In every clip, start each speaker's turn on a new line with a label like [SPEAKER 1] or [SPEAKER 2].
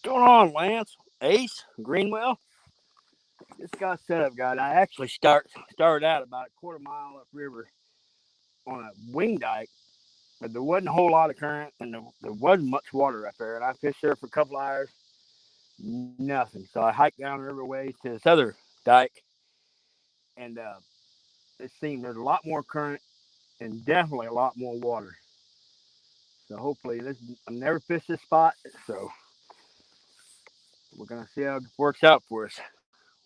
[SPEAKER 1] going on, Lance? Ace? Greenwell? Just got set up, guys. I actually started out about a quarter mile upriver on a wing dike, but there wasn't a whole lot of current and there wasn't much water up there. And I fished there for a couple hours, nothing. So I hiked down the riverways to this other dike, and it seemed there's a lot more current and definitely a lot more water. So hopefully I've never fished this spot, so we're gonna see how it works out for us.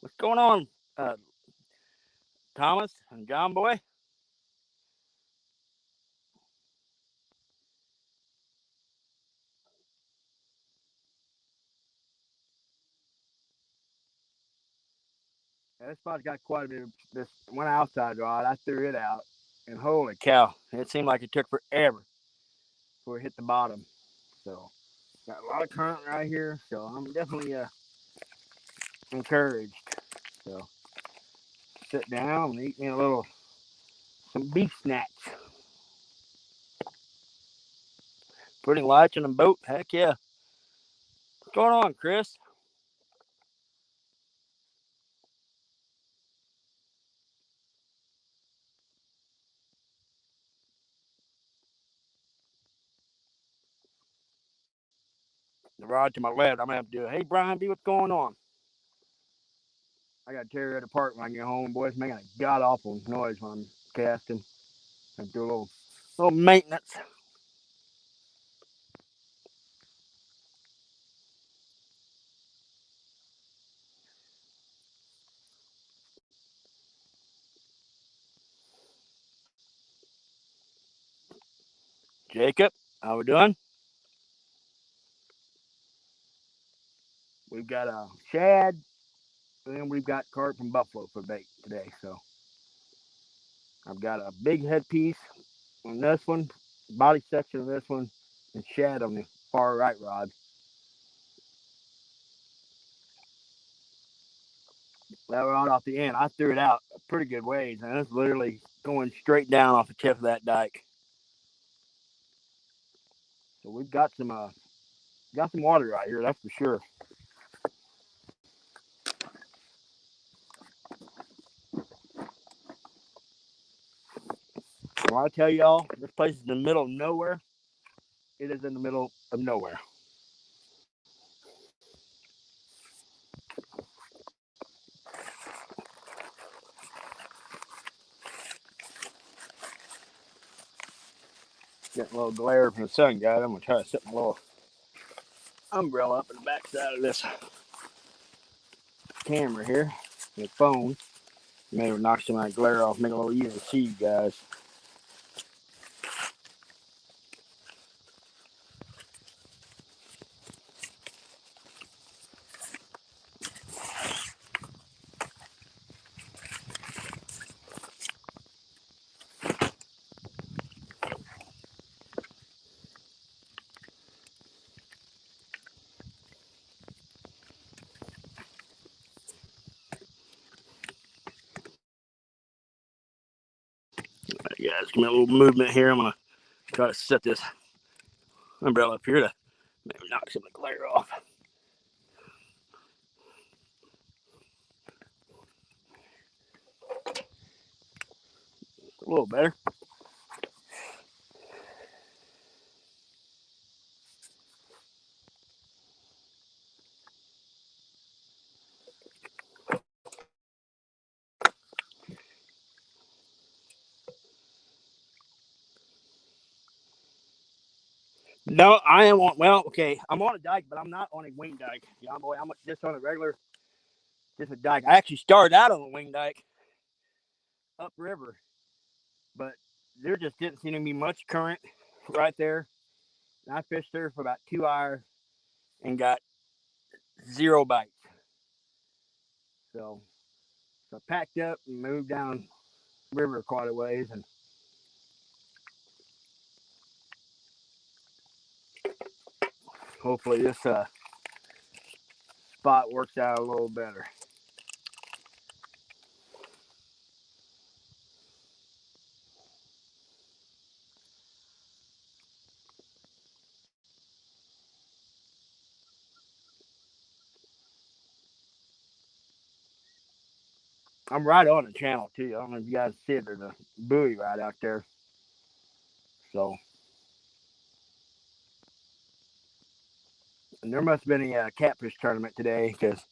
[SPEAKER 1] What's going on, uh, Thomas and John Boy? Yeah, this spot's got quite a bit of this one outside rod. I threw it out, and holy cow, it seemed like it took forever before it hit the bottom. So got a lot of current right here, so I'm definitely encouraged. So sit down and eat me a little some beef snacks. Putting lights in a boat, heck yeah. What's going on, Chris? The rod to my left, I'm gonna have to do it. Hey, Brian B, what's going on? I gotta tear it apart when I get home, boys. Making a god awful noise when I'm casting. I do a little maintenance. Jacob, how we doing? We've got a shad, and then we've got carp from Buffalo for bait today. So I've got a big headpiece on this one, body section of this one, and shad on the far right rod. That rod off the end, I threw it out a pretty good ways, and it's literally going straight down off the tip of that dike. So we've got some water right here, that's for sure. Well, I tell y'all, this place is in the middle of nowhere. It is in the middle of nowhere. Getting a little glare from the sun, guys. I'm gonna try to set my little umbrella up in the backside of this camera here, the phone. Maybe knock some of that glare off, make it a little easier to see you guys. Right, guys, give me a little movement here. I'm gonna try to set this umbrella up here to maybe knock some of the glare off. A little better. No, I am on. Well, okay, I'm on a dike, but I'm not on a wing dike. Yeah, boy, I'm just on a regular, just a dike. I actually started out on a wing dike upriver, but there just didn't seem to be much current right there. And I fished there for about 2 hours and got zero bites. So, so I packed up and moved down river quite a ways, and hopefully this spot works out a little better. I'm right on the channel too. I don't know if you guys see it. There's a buoy right out there. So, and there must have been a catfish tournament today because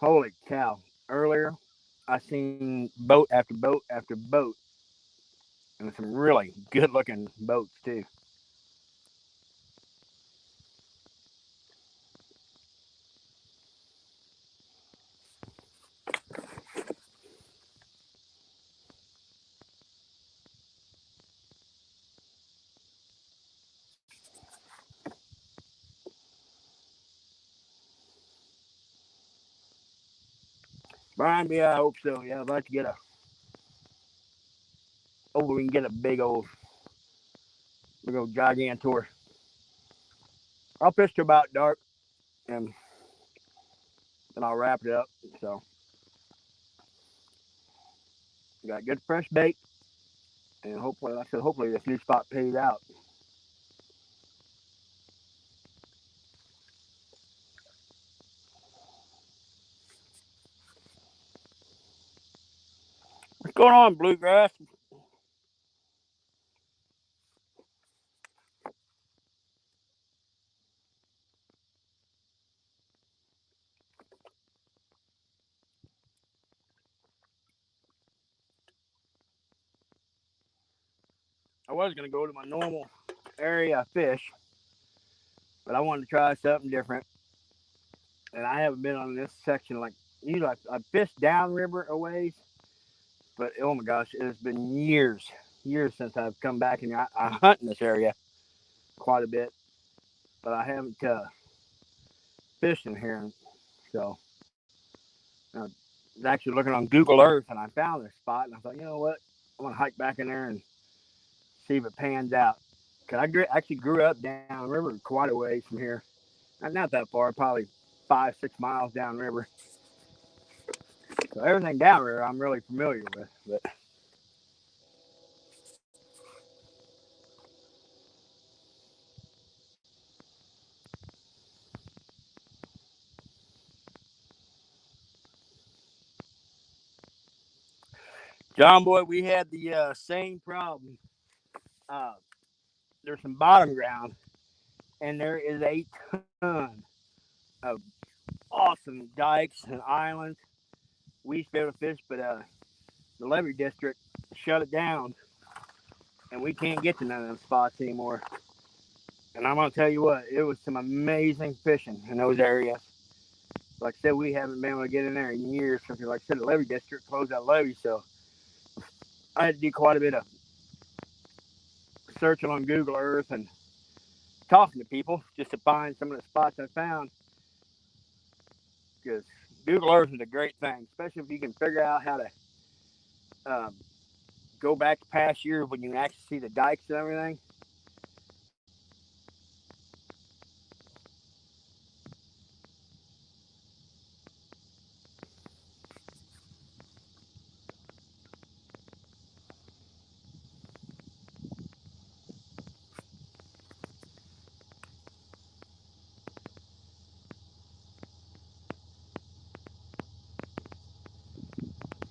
[SPEAKER 1] holy cow! Earlier, I seen boat after boat after boat, and some really good looking boats too. Brian, yeah, I hope so. Yeah, I'd like to get a we can get a big old gigantor. I'll fish till about dark, and then I'll wrap it up. So, got good fresh bait, and hopefully, like I said, hopefully this new spot pays out. What's going on, bluegrass? I was gonna go to my normal area of fish, but I wanted to try something different, and I haven't been on this section like usually. I fished downriver a ways, but oh my gosh, it has been years since I've come back, and I hunt in this area quite a bit, but I haven't fished in here. So I was actually looking on Google Earth, and I found this spot, and I thought, you know what, I'm gonna hike back in there and see if it pans out. Cause actually grew up downriver quite a ways from here, not that far, probably 5 6 miles downriver. So everything downriver I'm really familiar with. But John Boy, we had the same problem. Uh, there's some bottom ground, and there is a ton of awesome dikes and islands. We used to be able to fish, but the levee district shut it down, and we can't get to none of them spots anymore. And I'm gonna tell you what, it was some amazing fishing in those areas. Like I said, we haven't been able to get in there in years because, like I said, the levee district closed that levee, so I had to do quite a bit of searching on Google Earth and talking to people just to find some of the spots I found. Because Google Earth is a great thing, especially if you can figure out how to um, go back to past years when you can actually see the dikes and everything.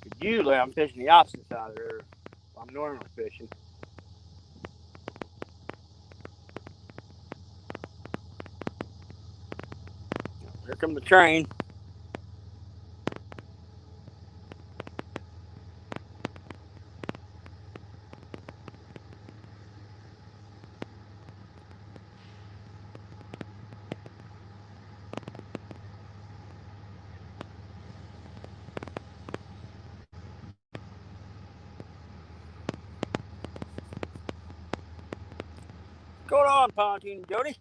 [SPEAKER 1] Because usually I'm fishing the opposite side of the river. I'm normally fishing. Here comes the train. What's going on, Pontoon Jody?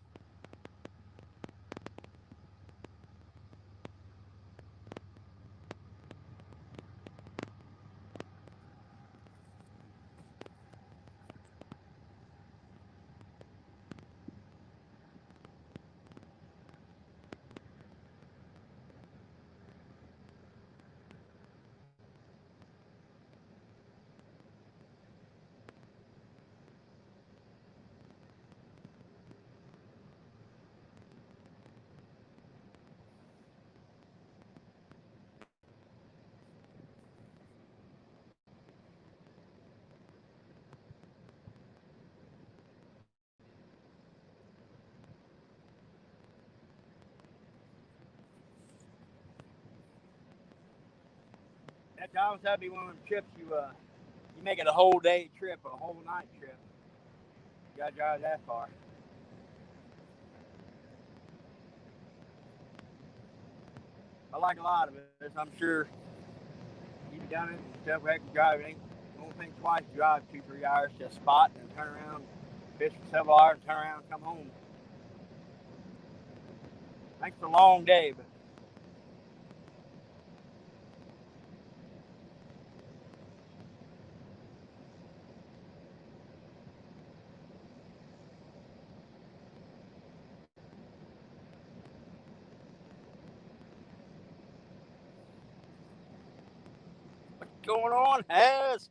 [SPEAKER 1] That Thomas, that'd be one of them trips you make it a whole day trip, a whole night trip. You gotta drive that far. I like a lot of it. I'm sure you've done it and stuff. Heck, drive it ain't. Don't think twice. Drive 2, 3 hours to a spot and then turn around, fish for several hours, and turn around, and come home. Makes it a long day, but what's going on, As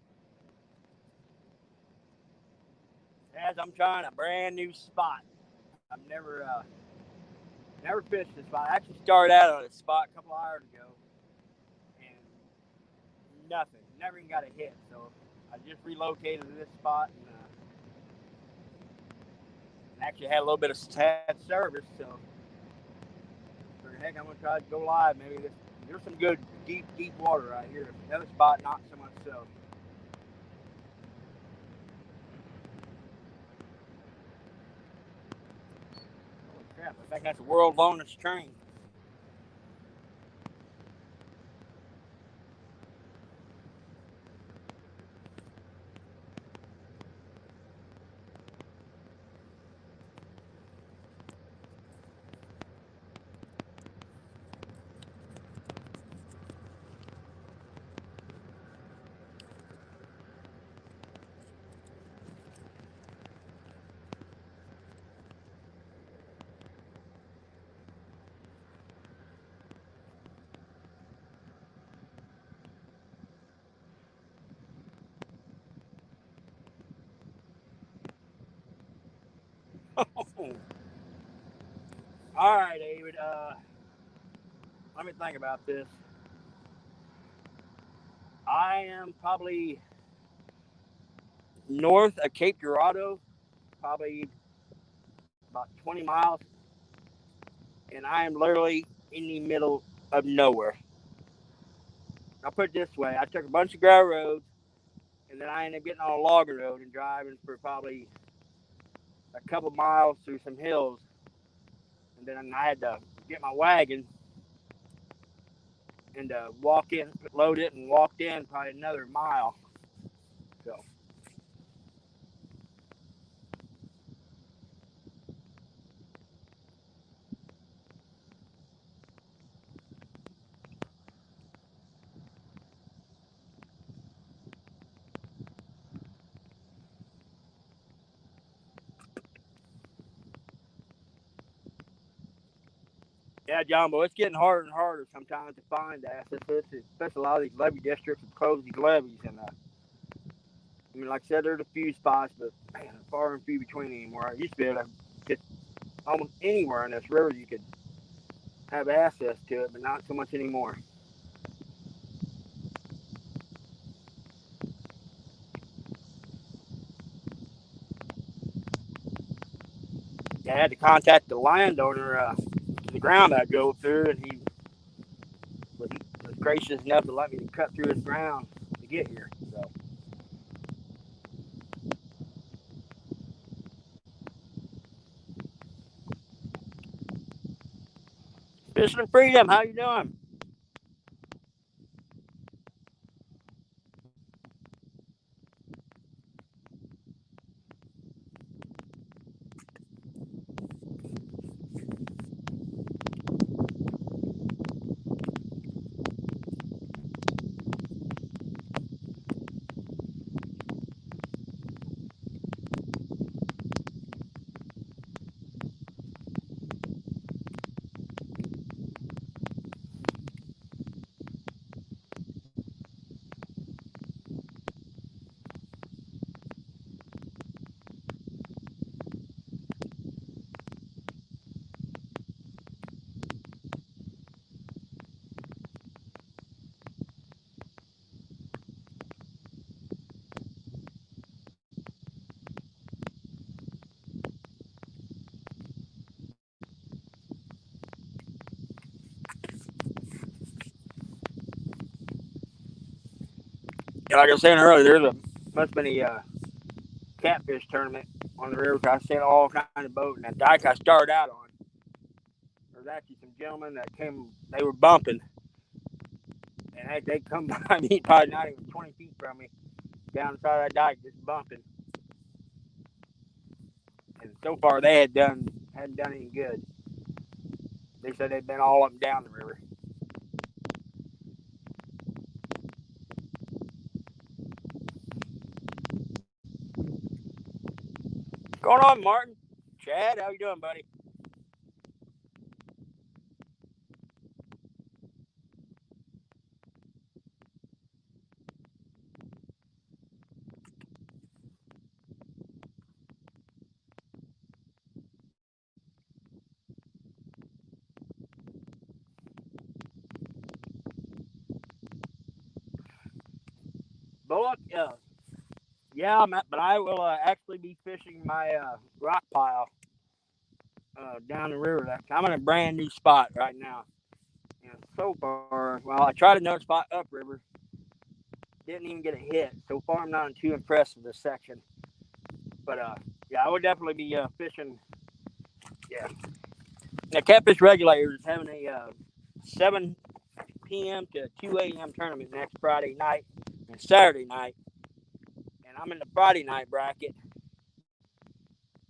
[SPEAKER 1] I'm trying a brand new spot. I've never fished this spot. I actually started out on this spot a couple hours ago, and nothing. Never even got a hit. So I just relocated to this spot and actually had a little bit of service. So for heck, I'm gonna try to go live. Maybe there's some good deep water right here. Another spot, not so much so. Holy crap! I think that's the world's longest train. All right, David. Let me think about this. I am probably north of Cape Girardeau, probably about 20 miles, and I am literally in the middle of nowhere. I'll put it this way: I took a bunch of gravel roads, and then I ended up getting on a logger road and driving for probably a couple miles through some hills, and then I had to get my wagon and walk in, load it, and walked in probably another mile. So, yeah, John, but it's getting harder and harder sometimes to find assets, especially a lot of these levee districts have closed these levees. And I mean, like I said, there's a few spots, but man, far and few between anymore. I used to be able to get almost anywhere in this river you could have access to it, but not so much anymore. Yeah, I had to contact the landowner to the ground I go through, and he was, was gracious enough to let me cut through his ground to get here. So, Fishing and Freedom, how you doing? like I was saying earlier, must have been a catfish tournament on the river. I seen all kinds of boats, and that dike I started out on, there was actually some gentlemen that came. They were bumping, and they come by me probably not even 20 feet from me down the side of that dike, just bumping. And so far, they hadn't done any good. They said they'd been all up and down the river. What's going on, Martin? Chad, how you doing, buddy? Bullock, yeah, but I will actually be fishing my rock pile down the river. I'm in a brand new spot right now. And so far, well, I tried another spot upriver, didn't even get a hit. So far, I'm not too impressed with this section. But yeah, I would definitely be fishing. Yeah, the Catfish Regulator is having a 7 p.m. to 2 a.m. tournament next Friday night and Saturday night, and I'm in the Friday night bracket.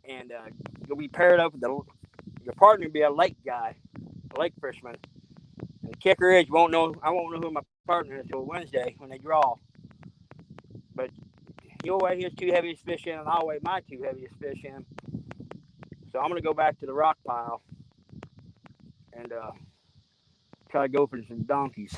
[SPEAKER 1] And you'll be paired up with your partner. Will be a lake guy, a lake fisherman. And the kicker is, I won't know who my partner is until Wednesday when they draw. But he'll weigh his two heaviest fish in, and I'll weigh my two heaviest fish in. So I'm gonna go back to the rock pile and try to go for some donkeys.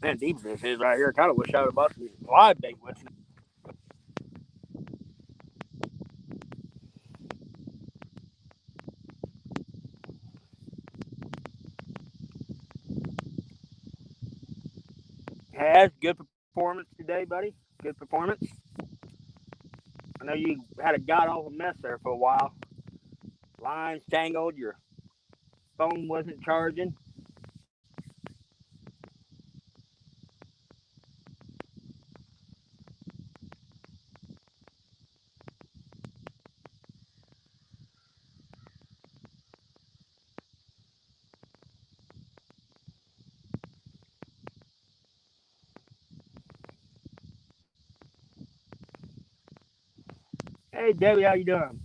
[SPEAKER 1] Man, deep this is right here. I kind of wish I would have bought some live bait with me. Has good performance today, buddy. Good performance. I know you had a god awful mess there for a while. Lines tangled. Your phone wasn't charging. Hey, Debbie, how you doing?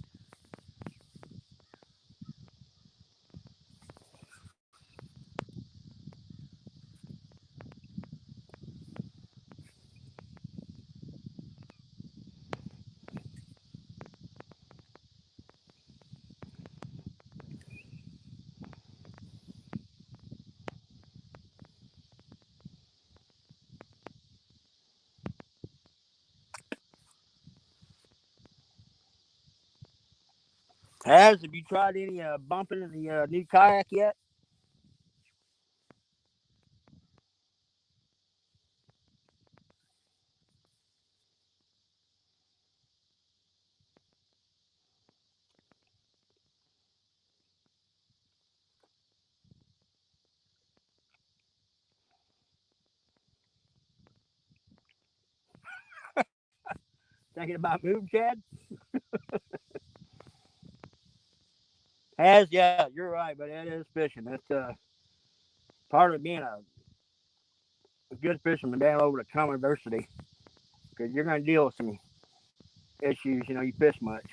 [SPEAKER 1] Have you tried any bumping in the new kayak yet? Thinking about moving, Chad? Yeah, you're right, but it is fishing. That's part of being a good fisherman down over the common adversity because you're going to deal with some issues. You fish much.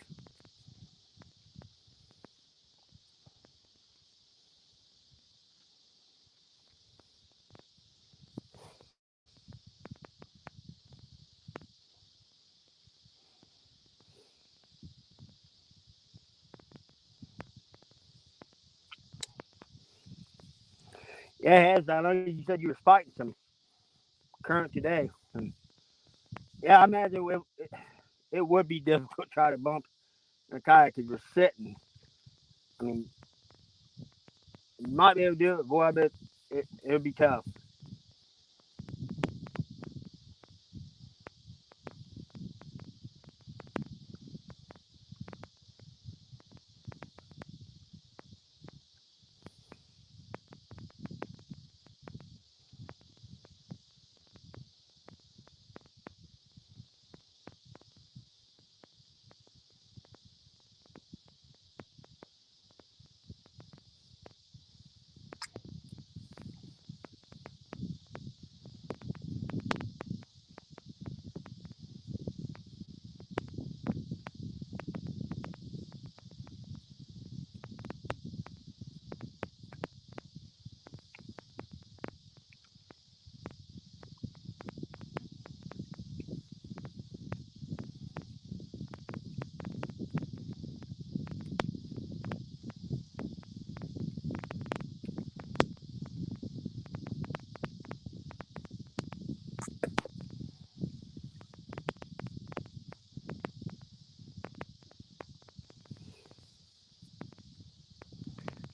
[SPEAKER 1] Yeah, it has. I know you said you was fighting some current today. And yeah, I imagine it would be difficult to try to bump in a kayak because you're sitting. I mean, you might be able to do it, boy, but it would be tough.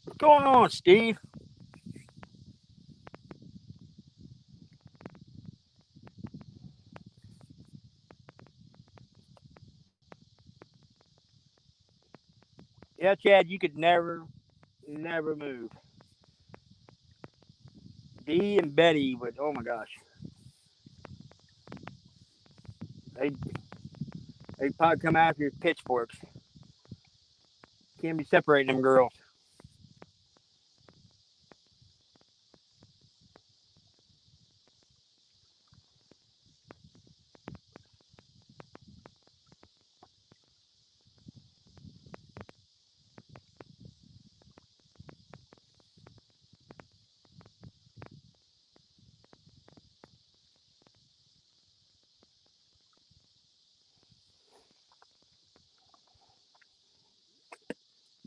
[SPEAKER 1] What's going on, Steve? Yeah, Chad, you could never move. Dee and Betty would, oh my gosh, they they'd probably come after you with pitchforks. Can't be separating them girls.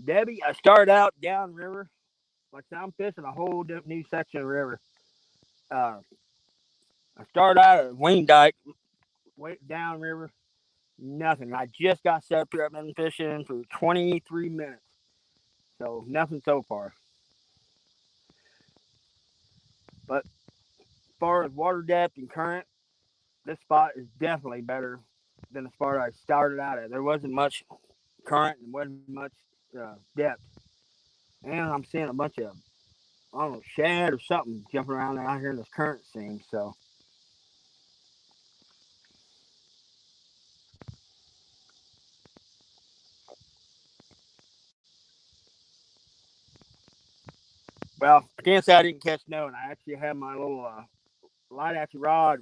[SPEAKER 1] Debbie, I started out downriver. Like I'm fishing a whole new section of the river. Uh, I started out at Wing Dyke, went downriver, nothing. I just got set up here. I've been fishing for 23 minutes, so nothing so far. But as far as water depth and current, this spot is definitely better than the spot I started out at. There wasn't much current and wasn't much depth, and I'm seeing a bunch of I don't know shad or something jumping around out here in this current scene. So, well, I can't say I didn't catch no, and I actually had my little light action rod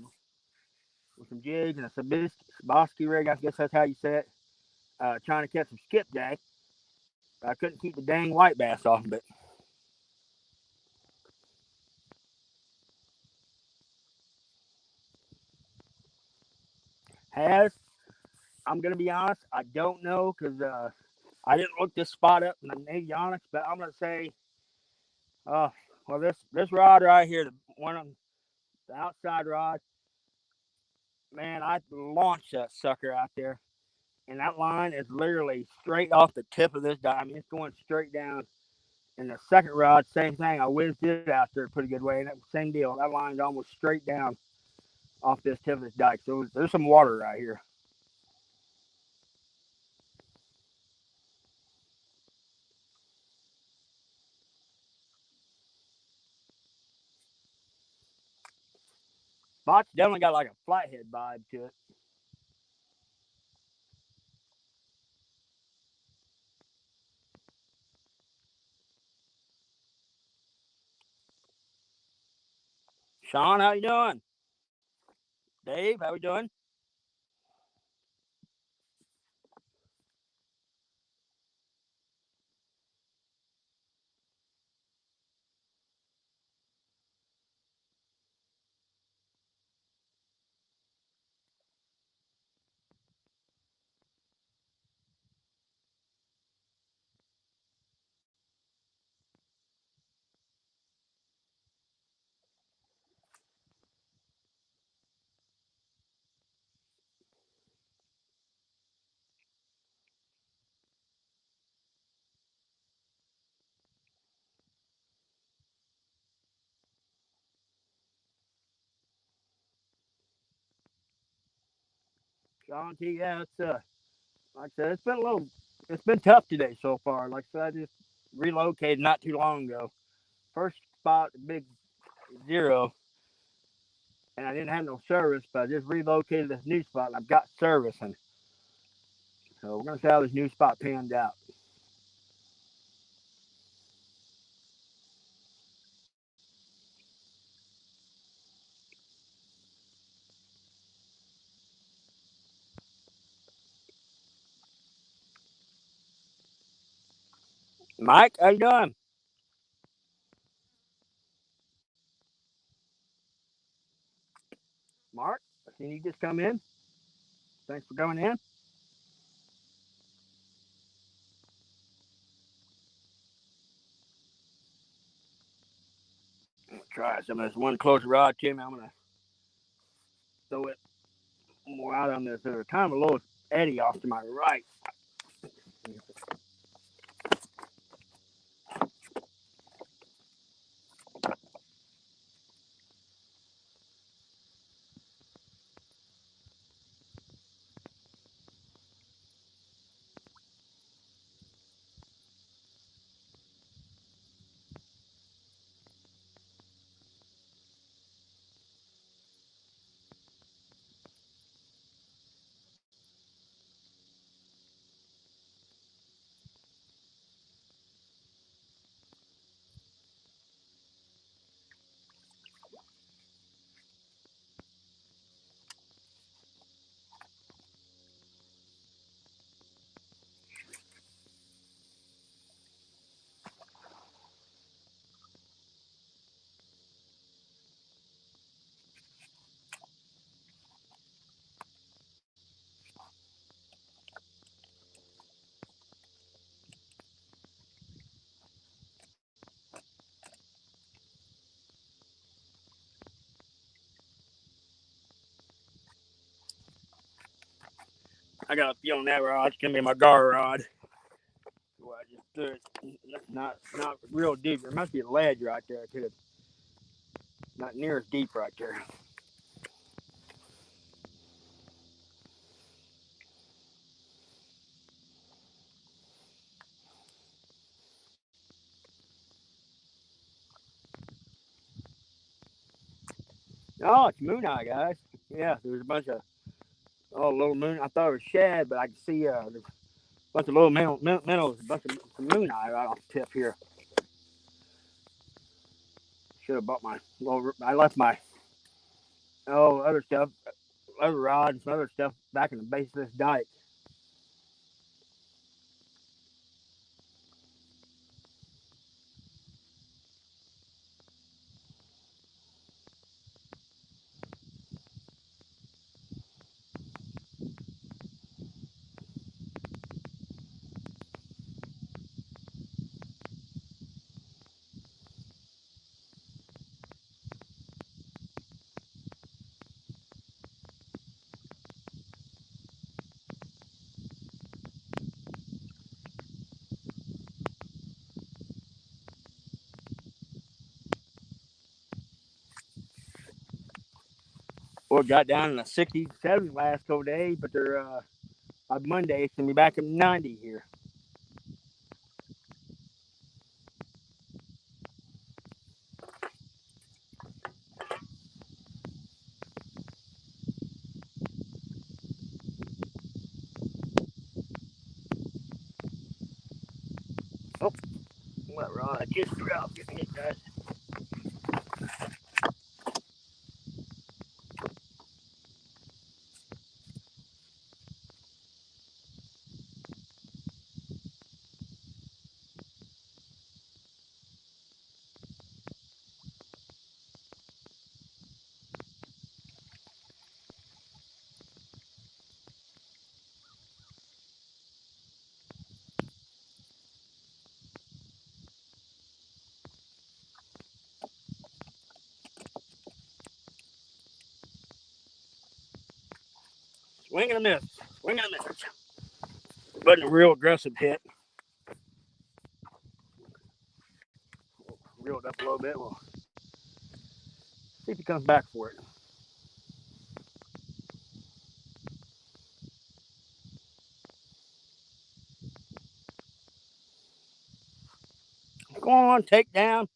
[SPEAKER 1] with some jigs and a Sabosky rig. I guess that's how you say it. Trying to catch some skipjack. I couldn't keep the dang white bass off of it. Has I'm gonna be honest, I don't know because I didn't look this spot up and I may be honest, but I'm gonna say, uh, well this rod right here, the one on the outside rod, man, I launched that sucker out there, and that line is literally straight off the tip of this diamond. It's going straight down. And the second rod, same thing. I whizzed it out there a pretty good way, and that same deal. That line's almost straight down off this tip of this dike. So there's some water right here. Spot's definitely got like a flathead vibe to it. Sean, how you doing? Dave, how we doing? Auntie, yeah, it's like I said, it's been tough today so far. Like I said, I just relocated not too long ago. First spot, the big zero, and I didn't have no service, but I just relocated this new spot, and I've got service, and so we're gonna see how this new spot pans out. Mike, how you doing? Mark, I seen you just come in. Thanks for coming in. I'm gonna try some of this one closer rod, Tim. I'm gonna throw it more out on this. There's kind of a little eddy off to my right. I got a feeling that rod's gonna be my gar rod. So I just threw it. Not real deep. There must be a ledge right there too. Not near as deep right there. Oh, it's moon eye, guys. Yeah, there's a bunch of little moon. I thought it was shad, but I can see there's a bunch of little minnows, a bunch of moon eye right off the tip here. Should have bought my little. I left my other stuff, other rods, and some other stuff back in the base of this dike. Well, got down in the 60s, 70s last couple days, but they're on Monday it's gonna be back at 90 here. Oh, what rod I just threw out, getting it, guys. Swing and a miss, swing and a miss. Wasn't a real aggressive hit. Reeled up a little bit. We'll see if he comes back for it. on, take down.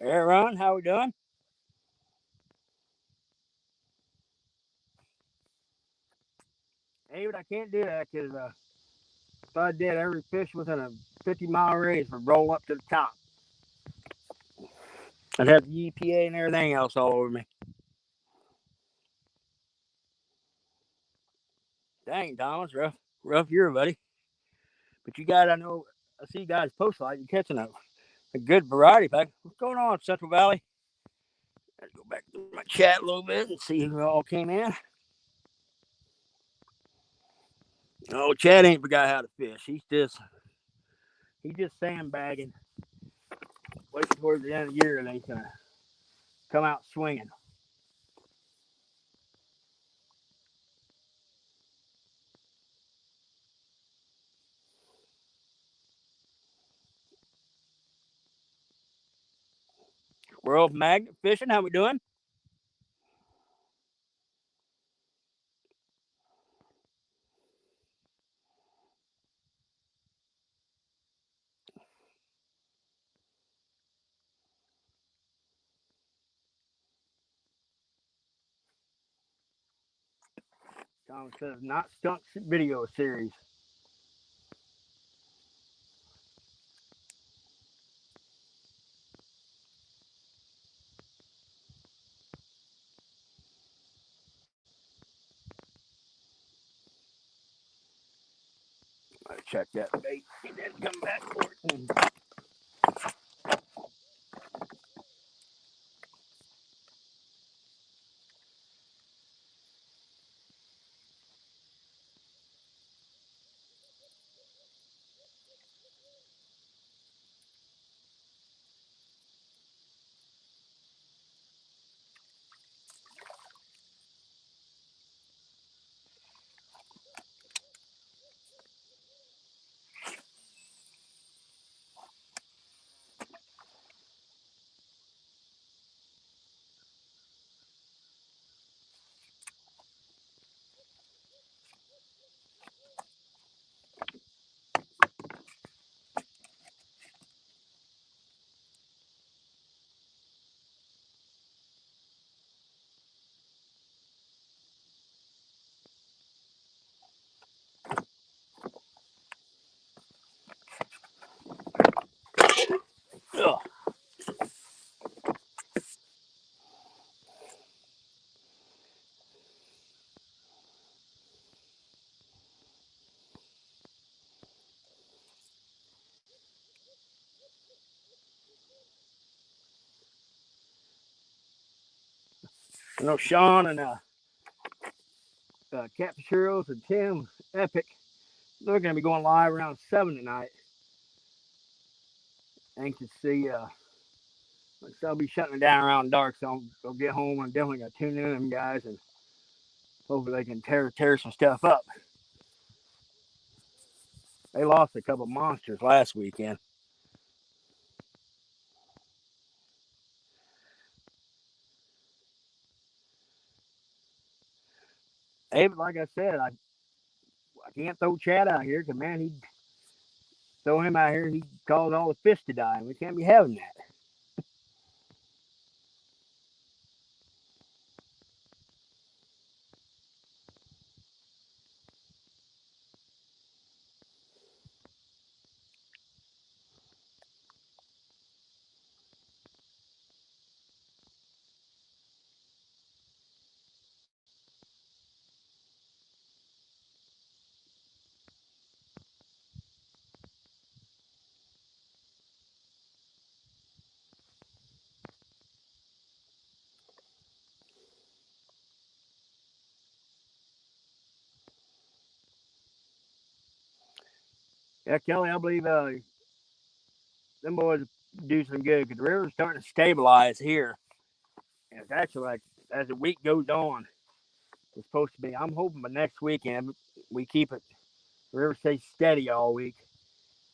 [SPEAKER 1] There, Ron, how we doing? Hey, but I can't do that because if I did, every fish within a 50-mile radius would roll up to the top. I'd have the EPA and everything else all over me. Dang, Thomas, rough year, buddy. But you guys, I see you guys post like you're catching a good variety pack. What's going on, Central Valley? Let's go back to my chat a little bit and see who all came in. Oh, Chad ain't forgot how to fish. He's just sandbagging, waiting towards the end of the year, and he's gonna come out swinging. World Magnet Fishing, how we doing? Tom says not skunk video series. I check that bait. He didn't come back for it. Ugh. I know Sean and Captain Churros and Tim Epic, they're going to be going live around 7 tonight. Anxious to see. I'll be shutting it down around dark, so I'll get home. I'm definitely going to tune in them guys and hopefully they can tear some stuff up. They lost a couple monsters last weekend. Hey, but like I said, I can't throw Chad out here because, man, he'd throw him out here, he'd cause all the fish to die, and we can't be having that. Yeah, Kelly, I believe them boys do some good because the river's starting to stabilize here. And it's actually like as the week goes on, it's supposed to be. I'm hoping by next weekend we keep it. The river stays steady all week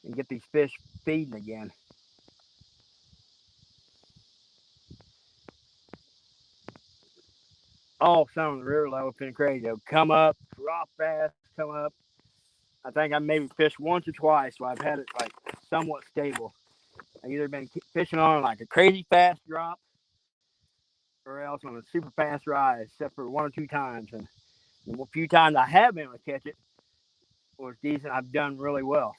[SPEAKER 1] and get these fish feeding again. All summer the river level's been crazy. They'll come up, drop fast, come up. I think I maybe fished once or twice, so I've had it like somewhat stable. I've either been fishing on like a crazy fast drop or else on a super fast rise, except for one or two times. And the few times I have been able to catch it was decent. I've done really well.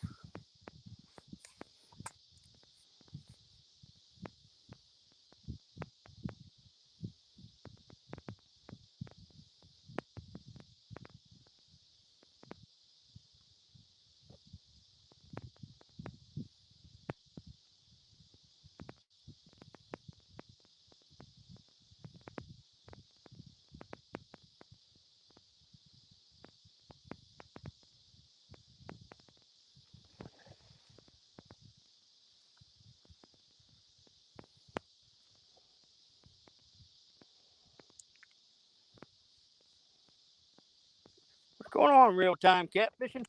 [SPEAKER 1] What's going on, real time catfishing?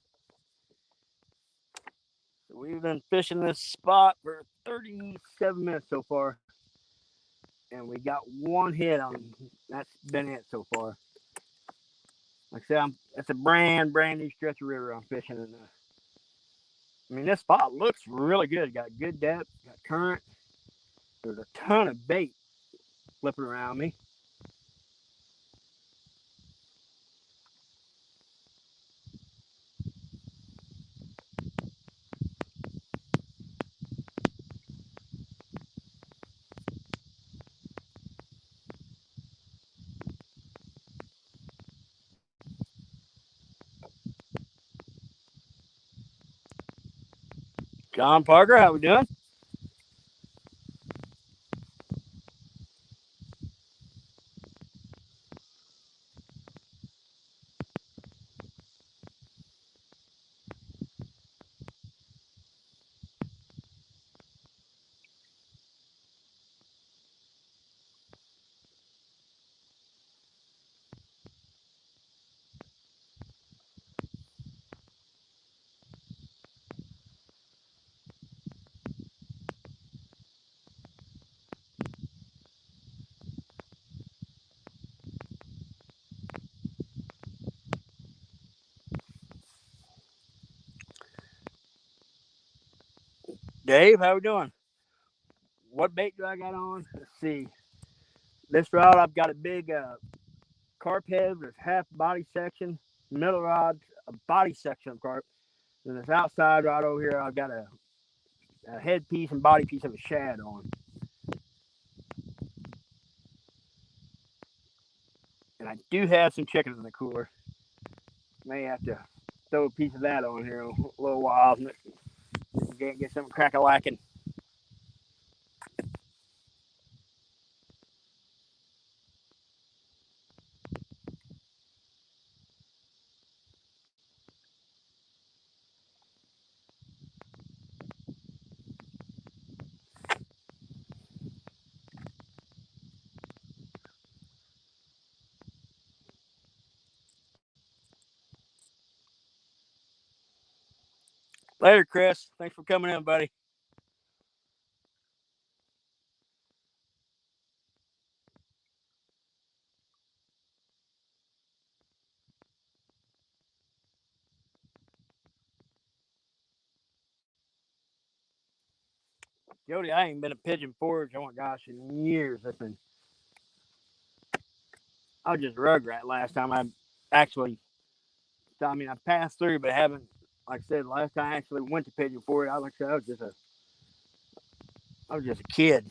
[SPEAKER 1] So we've been fishing this spot for 37 minutes so far, and we got one hit on. That's been it so far. Like I said, it's a brand new stretch of river I'm fishing, and I mean this spot looks really good. Got good depth, got current. There's a ton of bait flipping around me. John Parker, how we doing? Dave, how we doing? What bait do I got on? Let's see. This rod, I've got a big carp head with half body section, middle rod, a body section of carp. And this outside rod over here, I've got a head piece and body piece of a shad on. And I do have some chickens in the cooler. May have to throw a piece of that on here in a little while. Get some crack a lacking. Later, Chris. Thanks for coming in, buddy. Jody, I ain't been a pigeon forage, oh my gosh, in years. I was just rugrat last time I actually, I mean, I passed through, but haven't, like I said, last time I actually went to pigeon forage, like I said, I was just a kid.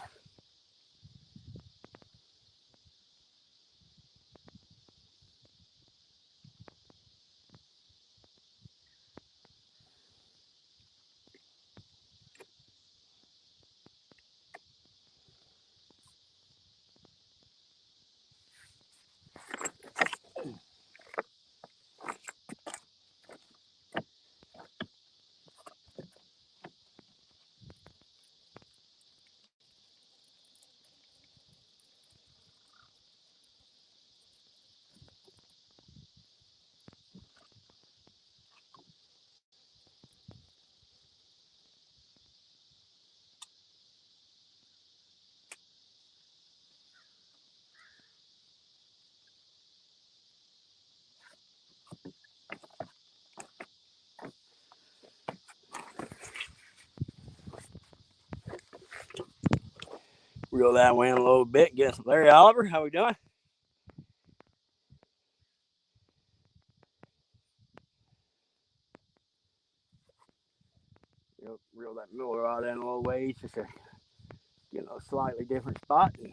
[SPEAKER 1] Reel that way in a little bit. Get us Larry Oliver. How we doing? Reel that middle rod in a little ways just to get a slightly different spot. And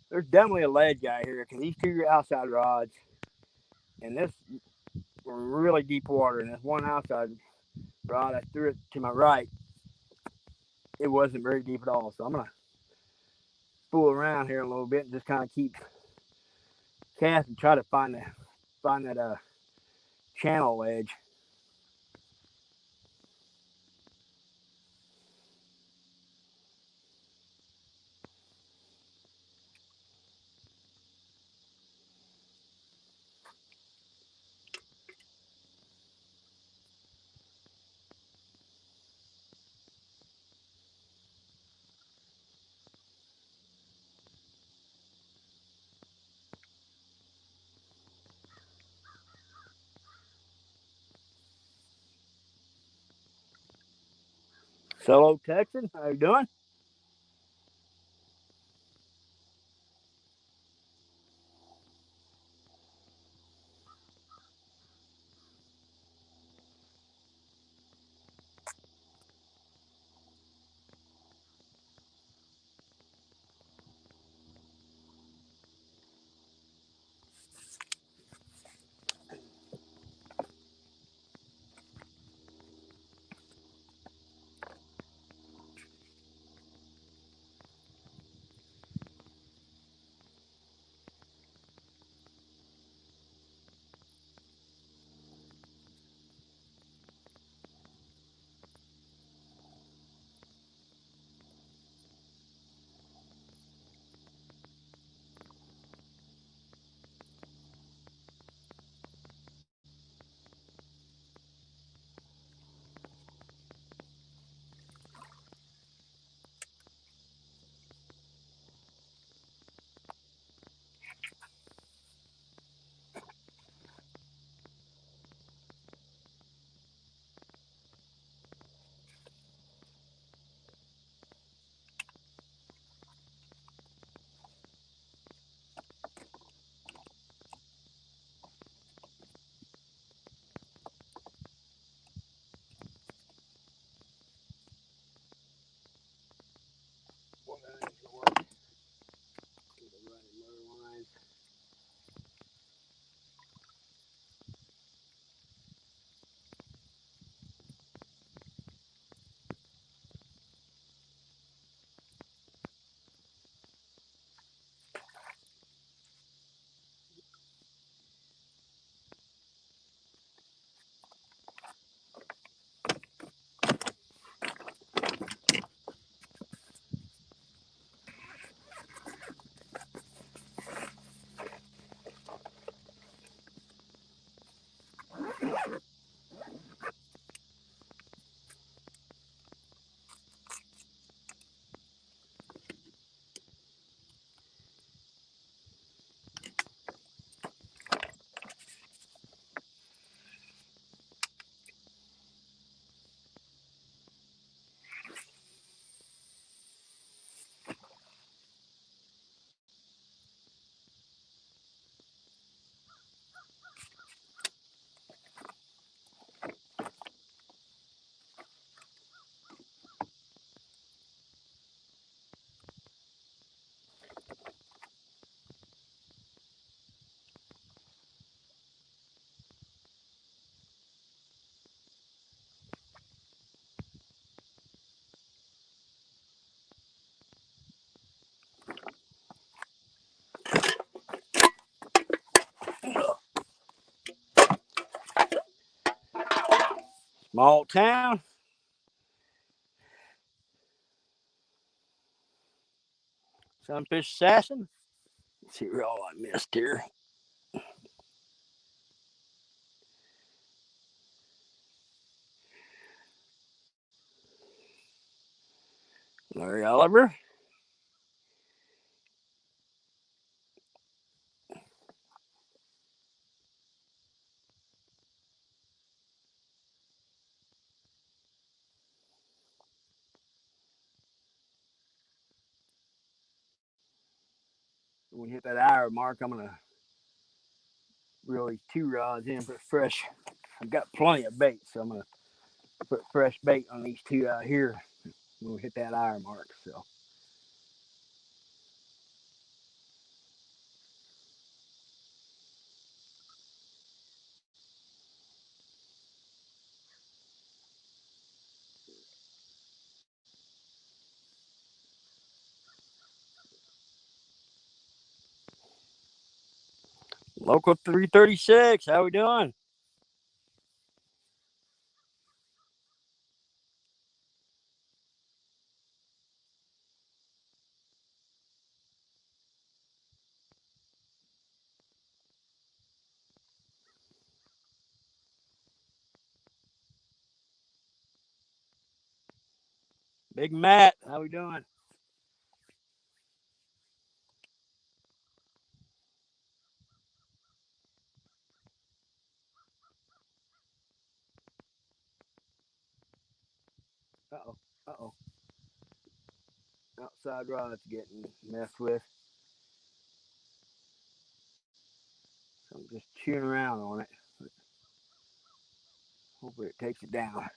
[SPEAKER 1] there's definitely a ledge guy here because these two outside rods and this were really deep water. And this one outside rod, I threw it to my right. It wasn't very deep at all. So I'm gonna spool around here a little bit and just kind of keep casting, try to find that channel ledge. Solo Texan, how you doing? Small town. Sunfish assassin. Let's see where all I missed here. Larry Oliver. When we hit that hour mark, I'm gonna reel these 2 rods in, put fresh. I've got plenty of bait, so I'm gonna put fresh bait on these two out here when we hit that hour mark. So local 336, how we doing? Big Matt, how we doing? Uh oh, uh oh. Outside rod's getting messed with. So I'm just chewing around on it. Hopefully it takes it down.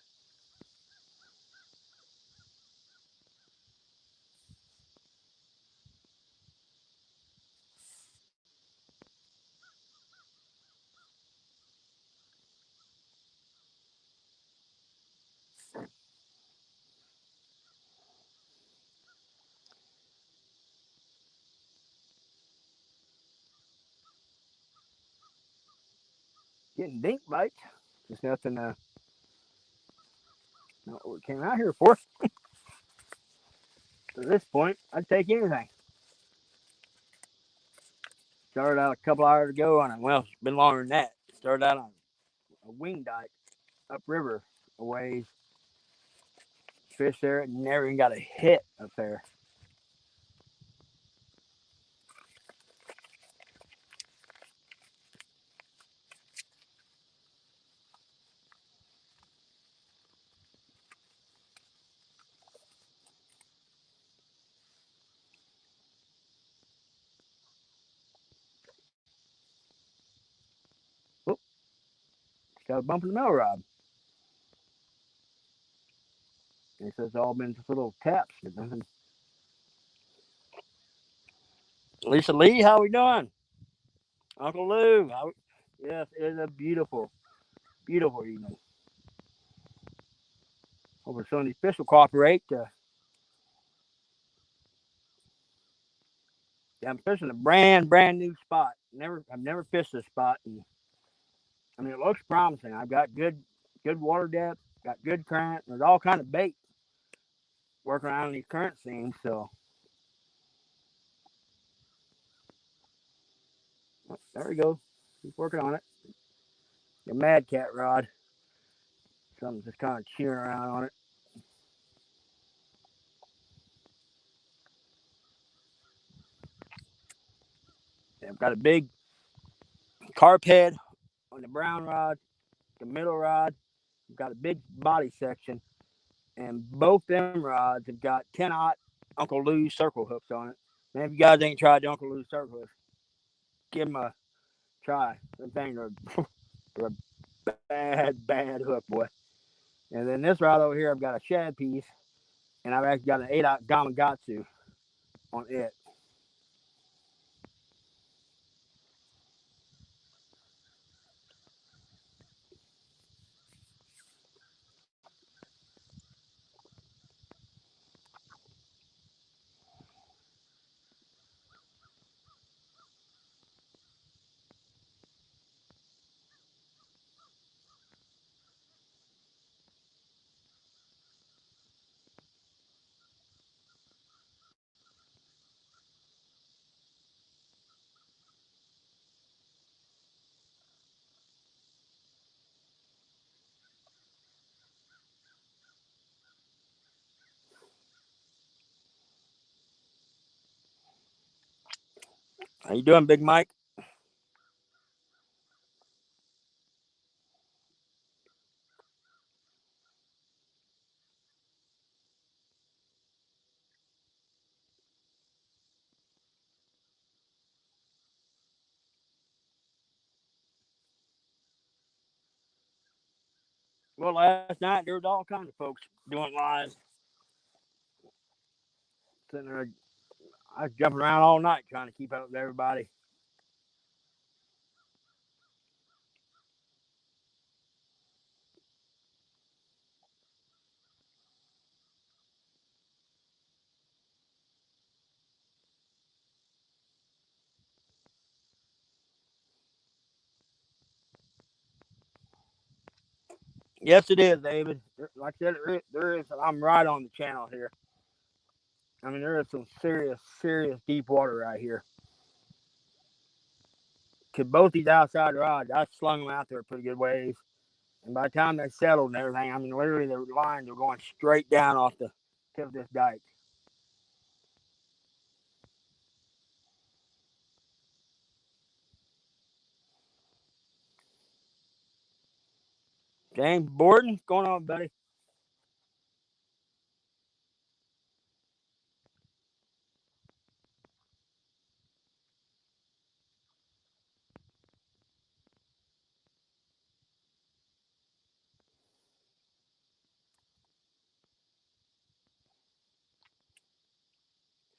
[SPEAKER 1] Getting dink bites. Just nothing not what we came out here for. At this point, I'd take anything. Started out a couple hours ago on it. Well, it's been longer than that. Started out on a wing dike upriver a ways. Fish there and never even got a hit up there. Oop, got a bump in the metal rod. And it says it's all been just little taps. But nothing. Lisa Lee, how we doing? Uncle Lou, yes, it is a beautiful, beautiful evening. Hope some of these fish will cooperate. I'm fishing a brand new spot. I've never fished this spot, and I mean it looks promising. I've got good water depth, got good current. There's all kind of bait working around these current seams. So there we go. Keep working on it. The Mad Cat rod. Something's just kind of chewing around on it. I've got a big carp head on the brown rod, the middle rod. I've got a big body section, and both them rods have got 10-aught Uncle Lou's circle hooks on it. Man, if you guys ain't tried the Uncle Lou's circle hooks, give them a try. Them things are a bad hook, boy. And then this rod over here, I've got a shad piece, and I've actually got an 8-aught Gamakatsu on it. How you doing, Big Mike? Well, last night there was all kinds of folks doing lives. Sitting there, I was jumping around all night trying to keep up with everybody. Yes, it is, David. Like I said, there is. I'm right on the channel here. I mean, there is some serious, serious deep water right here. Cause both these outside rods, I slung them out there a pretty good ways, and by the time they settled and everything, I mean, literally the lines were going straight down off the tip of this dike. James Borden, what's going on, buddy?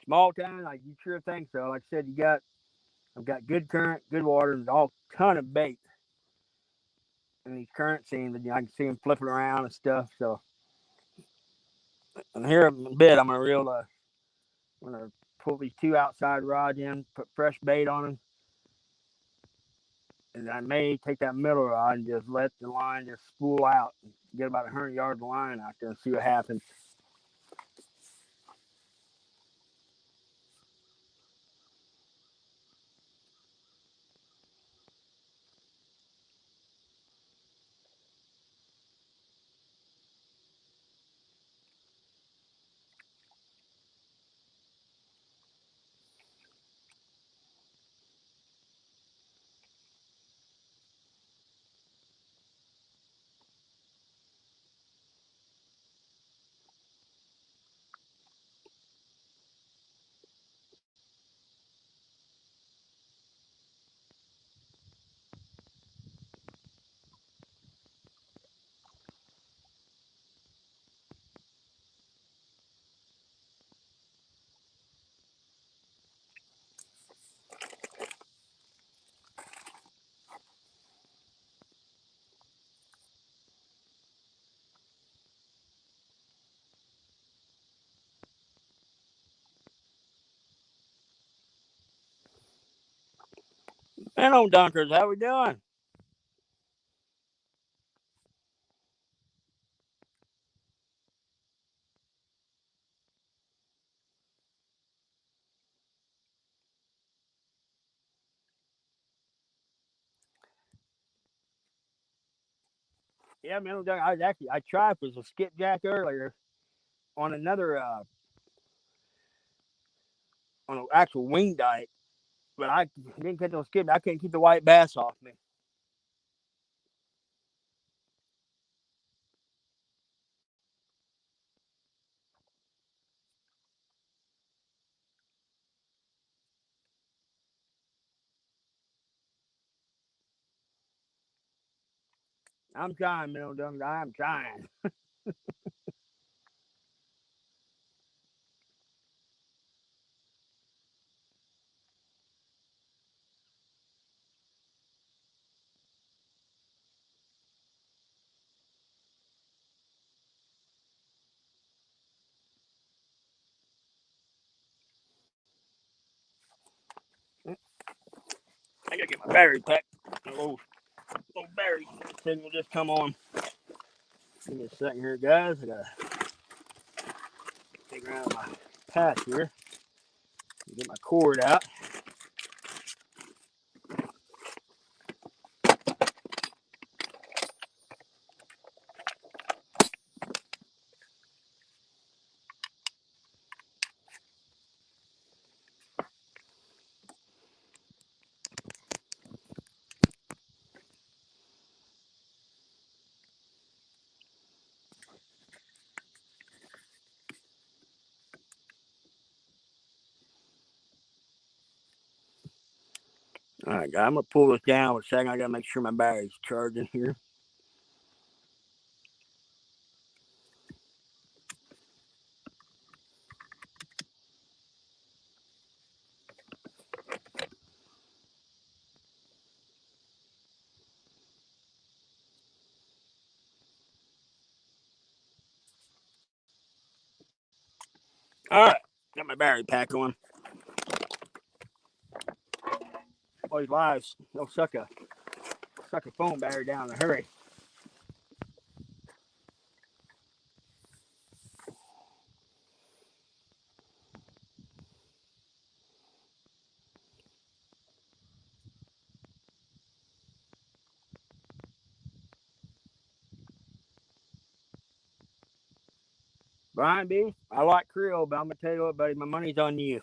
[SPEAKER 1] Small town, like you sure think so. Like I said, I've got good current, good water, and all ton of bait in these current scenes. And I can see them flipping around and stuff. So, and here in a bit, I'm gonna I'm gonna pull these two outside rods in, put fresh bait on them, and I may take that middle rod and just let the line just spool out, and get about 100 yards of line out there and see what happens. Hello, Dunkers. How we doing? Yeah, man. I tried for some skipjack earlier on another on an actual wing dike, but I didn't catch no skip. I couldn't keep the white bass off me. I'm trying, man. Dunkers. I'm trying. I gotta get my battery pack. A little battery signal just come on. Give me a second here, guys. I gotta take around my pack here. Get my cord out. All right, guys. I'm gonna pull this down for a second. I gotta make sure my battery's charging here. All right, got my battery pack on. All these lives, they'll suck a phone battery down in a hurry. Brian B, I like Creole, but I'm gonna tell you what, buddy, my money's on you.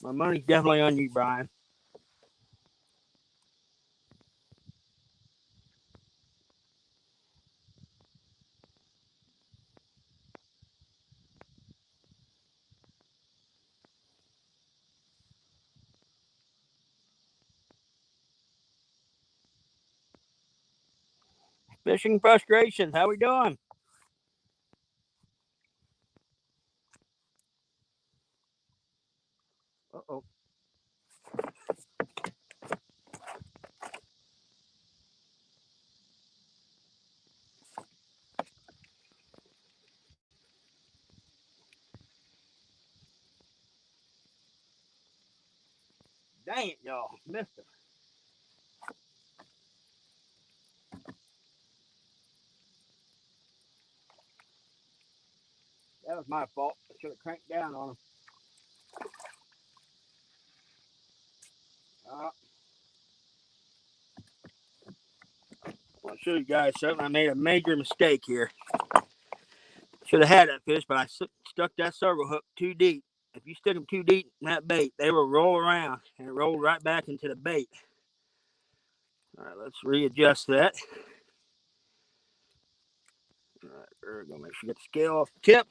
[SPEAKER 1] My money's definitely on you, Brian. Fishing frustrations, how we doing? Uh-oh. Dang it, y'all. Missed it. That was my fault. I should have cranked down on him. Uh, I'll show you guys something. I made a major mistake here. Should have had that fish, but I stuck that circle hook too deep. If you stick them too deep in that bait, they will roll around and roll right back into the bait. All right, let's readjust that. All right, we're going to make sure you get the scale off the tip.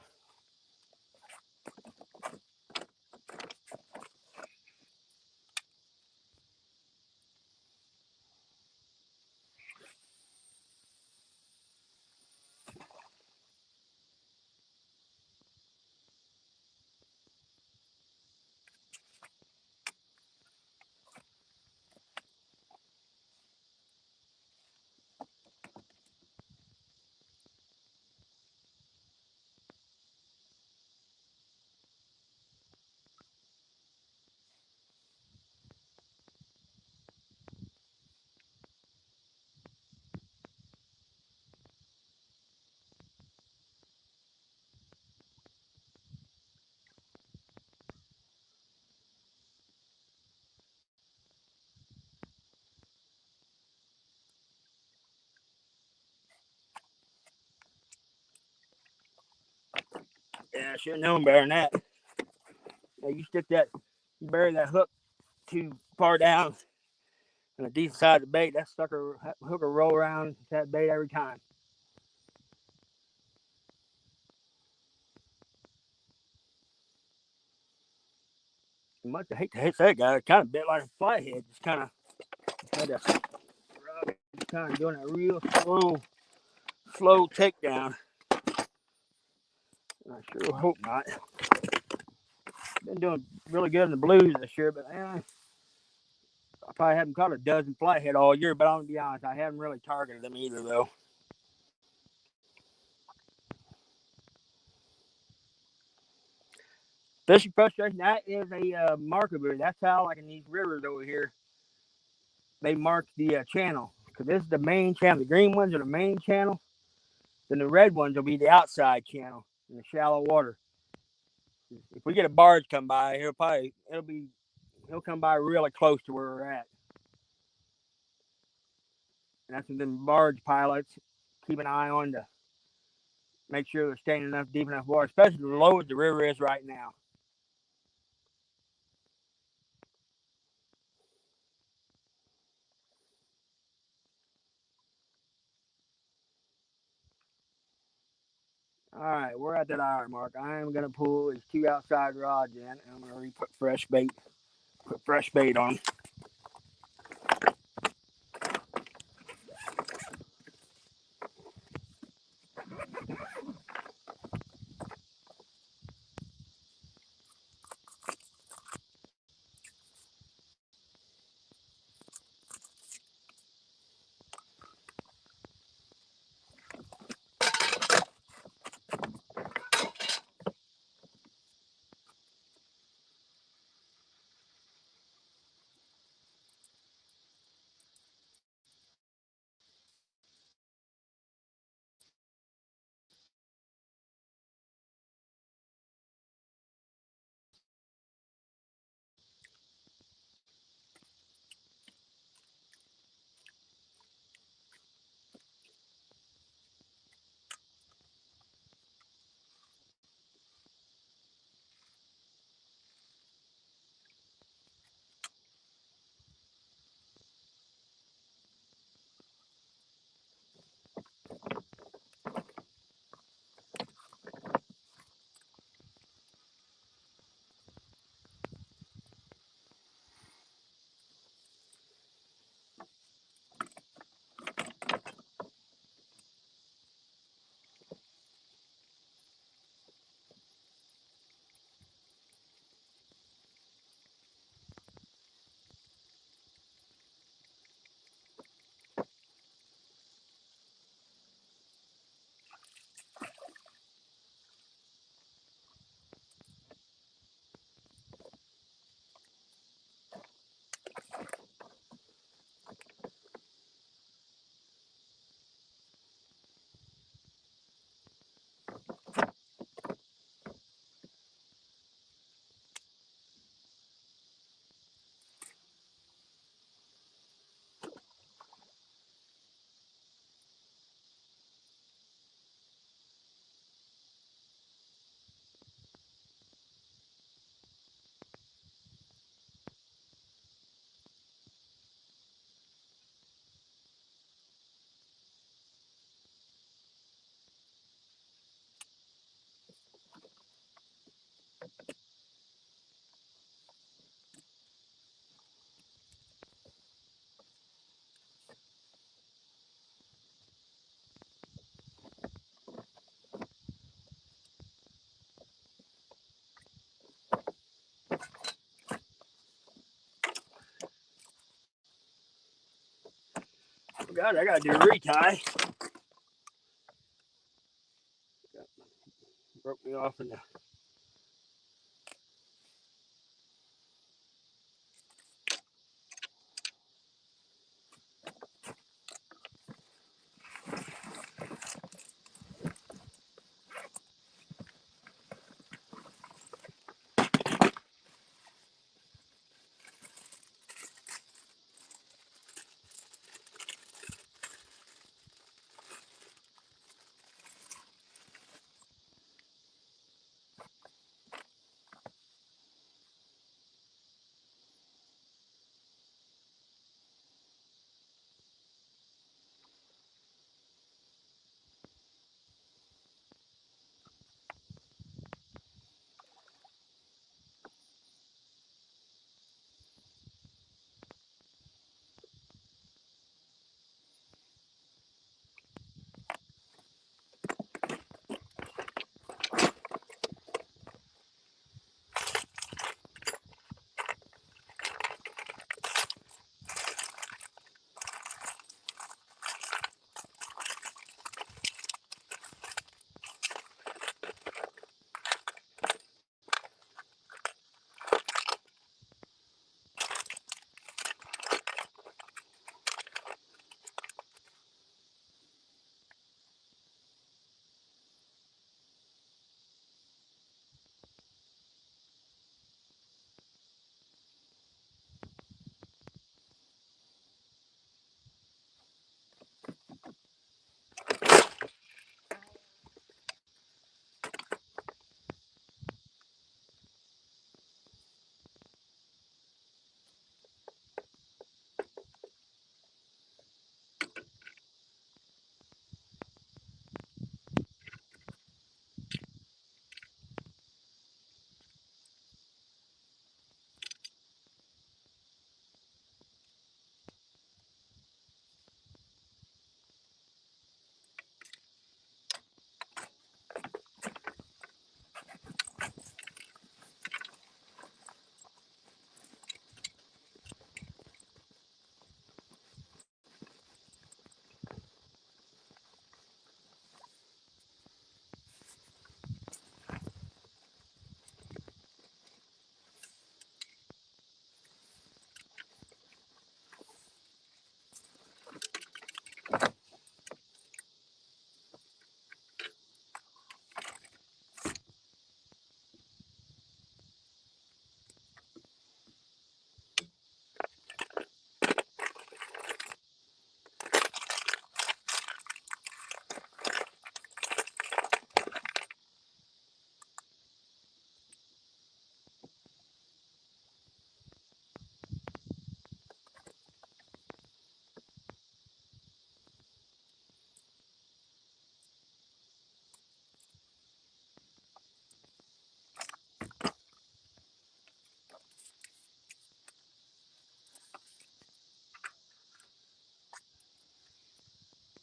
[SPEAKER 1] Yeah, I should have known better than that. Yeah, you bury that hook too far down on the deep side of the bait, that hook will roll around that bait every time. Much I hate to hit that guy. It kind of bit like a flathead. Just kind of had to rub it, kind of doing a real slow takedown. I sure hope not. Been doing really good in the blues this year, but I probably haven't caught a dozen flathead all year. But I'm gonna be honest, I haven't really targeted them either, though. Fishing frustration, that is a marker buoy. That's how, like in these rivers over here, they mark the channel. Because this is the main channel. The green ones are the main channel. Then the red ones will be the outside channel in the shallow water. If we get a barge come by, he'll come by really close to where we're at. And that's when the barge pilots keep an eye on to make sure they're staying enough deep enough water, especially the low as the river is right now. All right, we're at that hour mark. I am gonna pull these two outside rods in, and I'm gonna put fresh bait. Put fresh bait on. God, I gotta do a retie. Broke me off in the.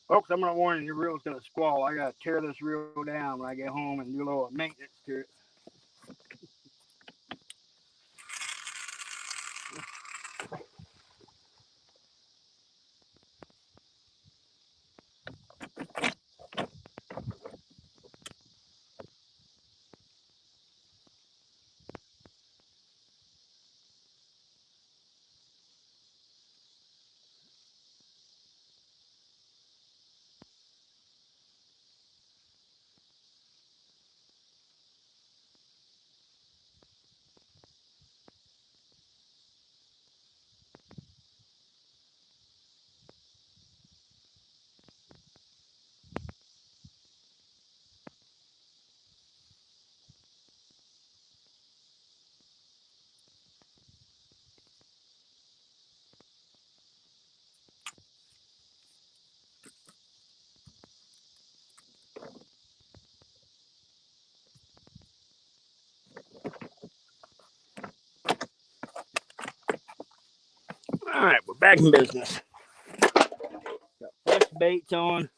[SPEAKER 1] Folks, I'm gonna warn you, your reel's gonna squall. I gotta tear this reel down when I get home and do a little maintenance to it. All right, we're back in business. Got fresh baits on.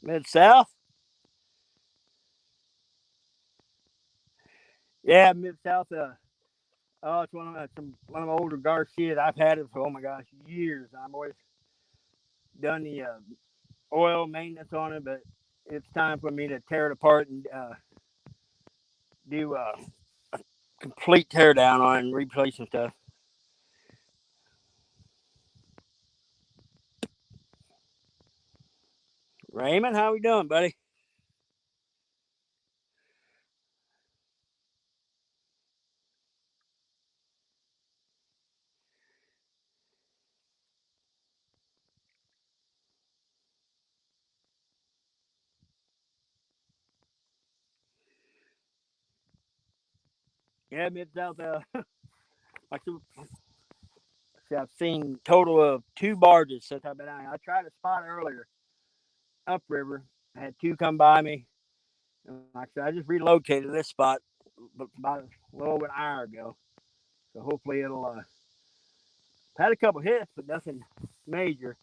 [SPEAKER 1] Mid south. Yeah, mid south. Oh, it's one of my older Garcias. I've had it for, oh my gosh, years. I've always done the oil maintenance on it, but it's time for me to tear it apart and do complete tear down on it and replace some stuff. Raymond, how we doing, buddy? Yeah, mid south. Like I've seen total of two barges since I've been out here. I tried a spot earlier upriver. I had two come by me. And like I said, I just relocated this spot about a little over an hour ago. So hopefully it'll. Had a couple hits, but nothing major.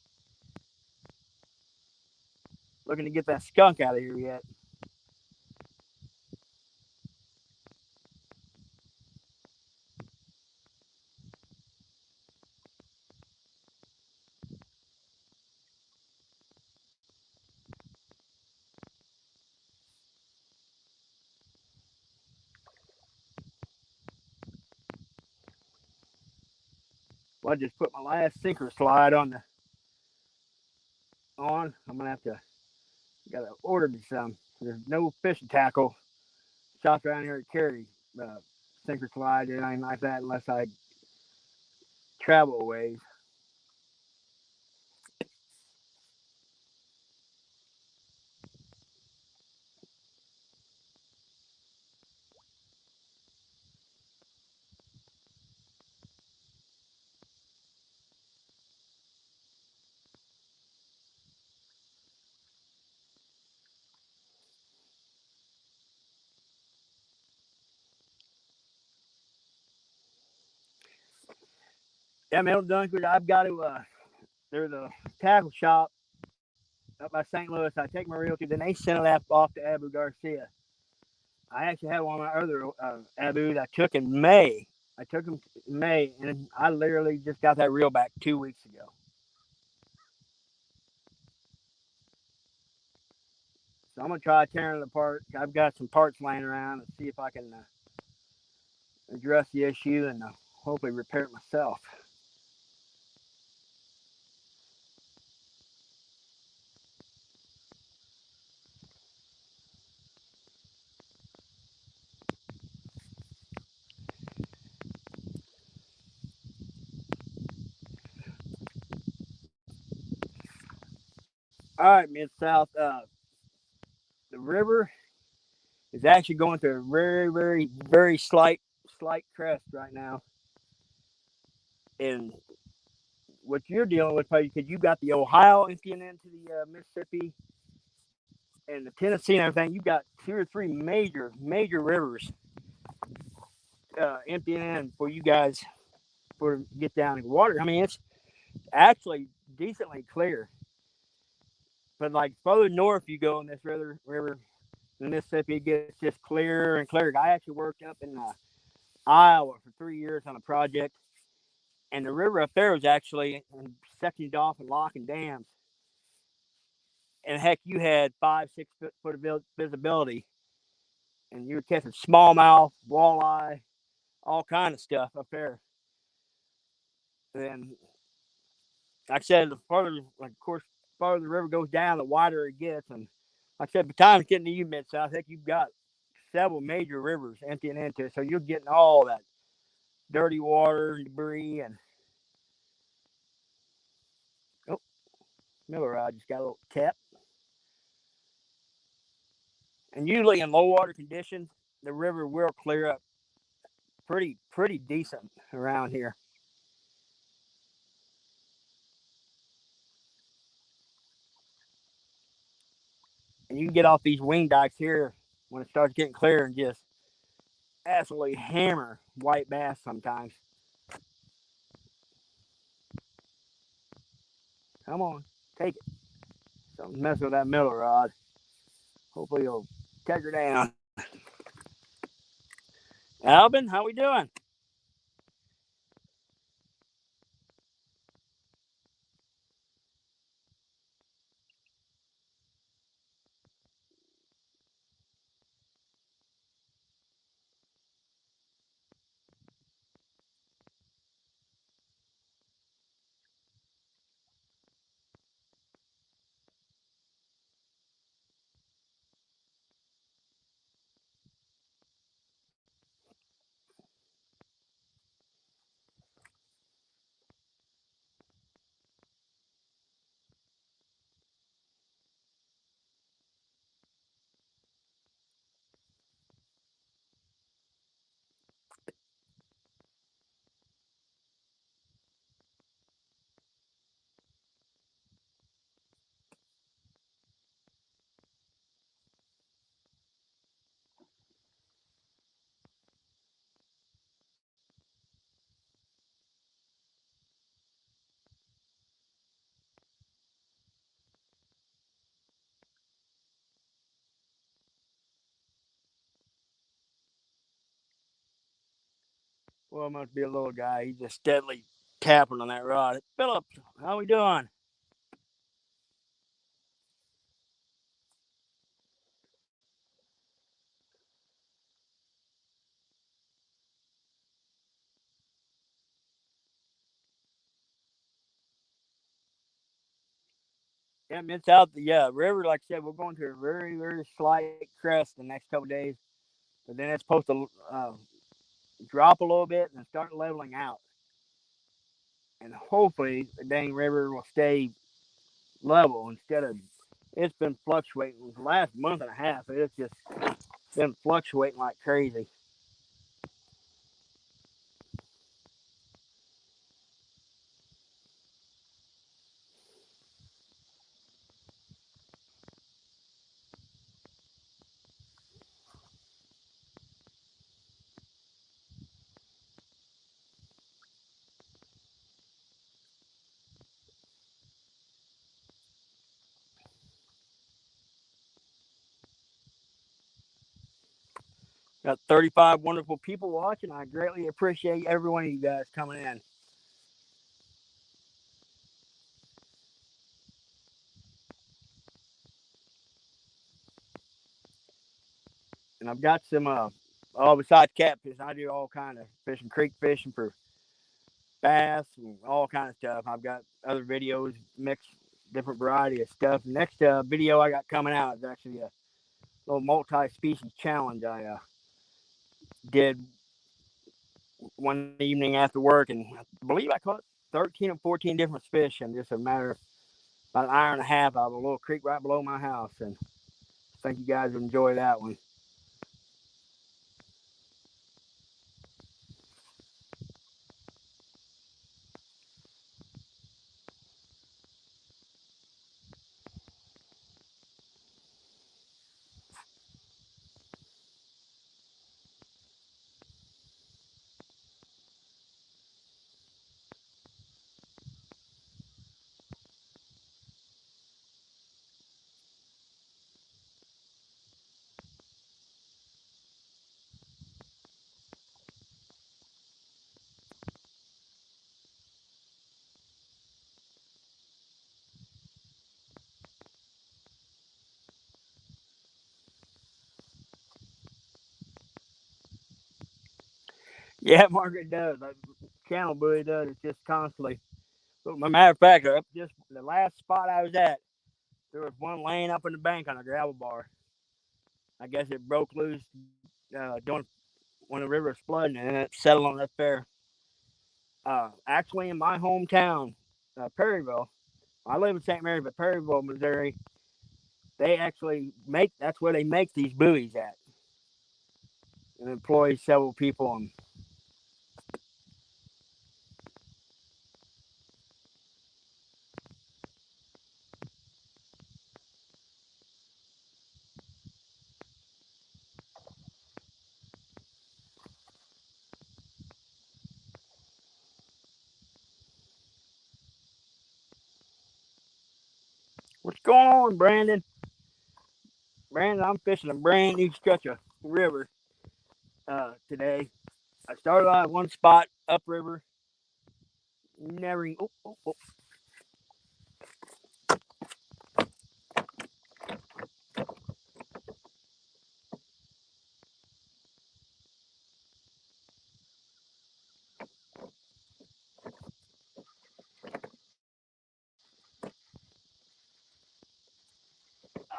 [SPEAKER 1] Looking to get that skunk out of here yet. Well, I just put my last sinker slide on. I'm gonna have to gotta order me some. There's no fishing tackle shops around here that carry uh, sinker slide or anything like that unless I travel ways. Yeah, Middle Dunkers, I've got to. There's a tackle shop up by St. Louis. I take my reel to. Then they send it off to Abu Garcia. I actually had one of my other Abus I took in May. I took them in May, and I literally just got that reel back 2 weeks ago. So I'm gonna try tearing it apart. I've got some parts laying around and see if I can address the issue and hopefully repair it myself. All right, Mid South. The river is actually going through a very, very, very slight crest right now. And what you're dealing with, probably because you got the Ohio emptying into the Mississippi and the Tennessee and everything, you got two or three major rivers emptying in for you guys for get down in water. I mean, it's actually decently clear, but like further north you go in this river, the Mississippi, it gets just clearer and clearer. I actually worked up in Iowa for 3 years on a project, and the river up there was actually sectioned off and locking dams. And heck, you had 5, 6 foot of visibility, and you were catching smallmouth, walleye, all kind of stuff up there. And like I said, the farther, like, of course, the farther the river goes down, the wider it gets. And like I said, by the time it's getting to you mid south, heck, you've got several major rivers emptying into it, so you're getting all that dirty water and debris. And oh, Miller Rod just got a little tap. And usually in low water conditions, the river will clear up pretty decent around here. And you can get off these wing dikes here when it starts getting clear and just absolutely hammer white bass sometimes. Come on, take it. Something messing with that Miller Rod. Hopefully you'll take her down. Albin, how we doing? Well, it must be a little guy. He's just steadily tapping on that rod. Philip, how we doing? Yeah, it's out the river. Like I said, we're going to a very, very slight crest the next couple days, but then it's supposed to drop a little bit and start leveling out. And hopefully, the dang river will stay level instead of it's been fluctuating the last month and a half. It's just been fluctuating like crazy. Got 35 wonderful people watching. I greatly appreciate every one of you guys coming in. And I've got some all besides catfish, I do all kind of fishing, creek fishing for bass and all kind of stuff. I've got other videos, mix different variety of stuff. Next video I got coming out is actually a little multi-species challenge I did one evening after work, and I believe I caught 13 or 14 different fish in just a matter of about an hour and a half out of a little creek right below my house. And I think you guys would enjoy that one. Yeah, Margaret does. That channel buoy does. It's just constantly. But matter of fact, up just the last spot I was at, there was one laying up in the bank on a gravel bar. I guess it broke loose doing when the river was flooding, and it settled on up there. Actually, in my hometown, Perryville. I live in St. Mary, but Perryville, Missouri, they actually make that's where they make these buoys at, and employ several people. And what's going on, Brandon? Brandon, I'm fishing a brand new stretch of river. today. I started on one spot upriver. Never. Oh.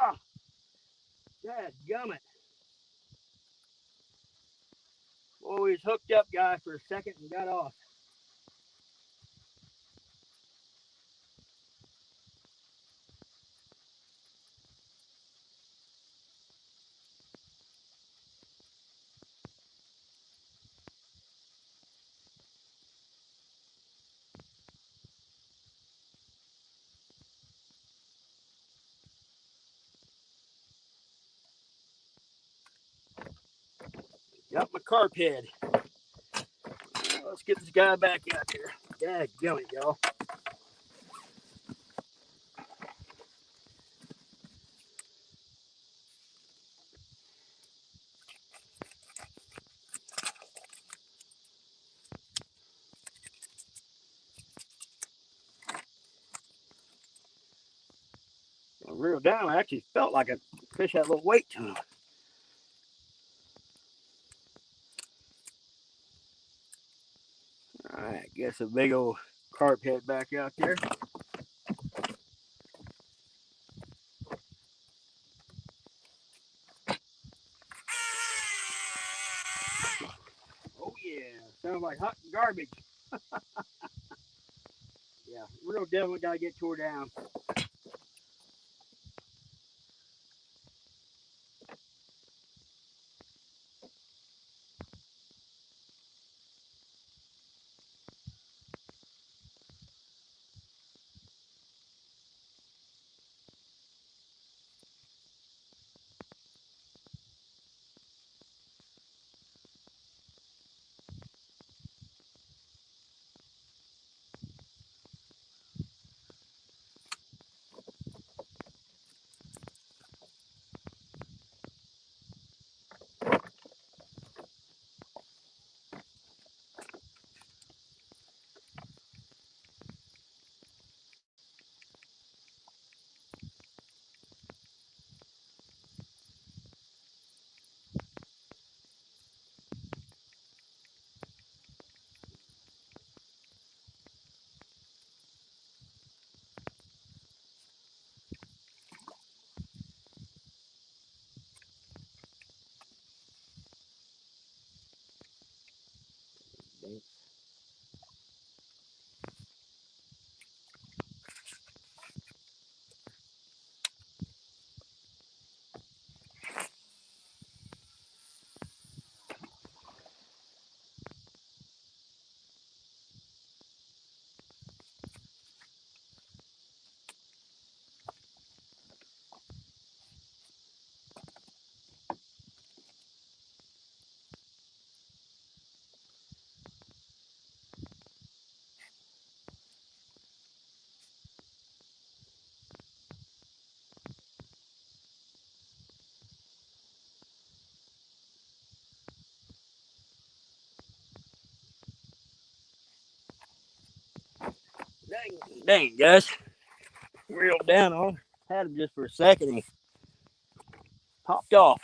[SPEAKER 1] Ah, that gummit. Boy, we was hooked up, guy, for a second and got off. Got my carp head. Let's get this guy back out here. Dad gummit, y'all. I reeled down. I actually felt like a fish had a little weight to him. All right, guess a big old carp head back out there. Oh yeah, sounds like hot garbage. Yeah, real definitely gotta get tore down. Dang, guys. Reeled down on him. Had him just for a second. He popped off.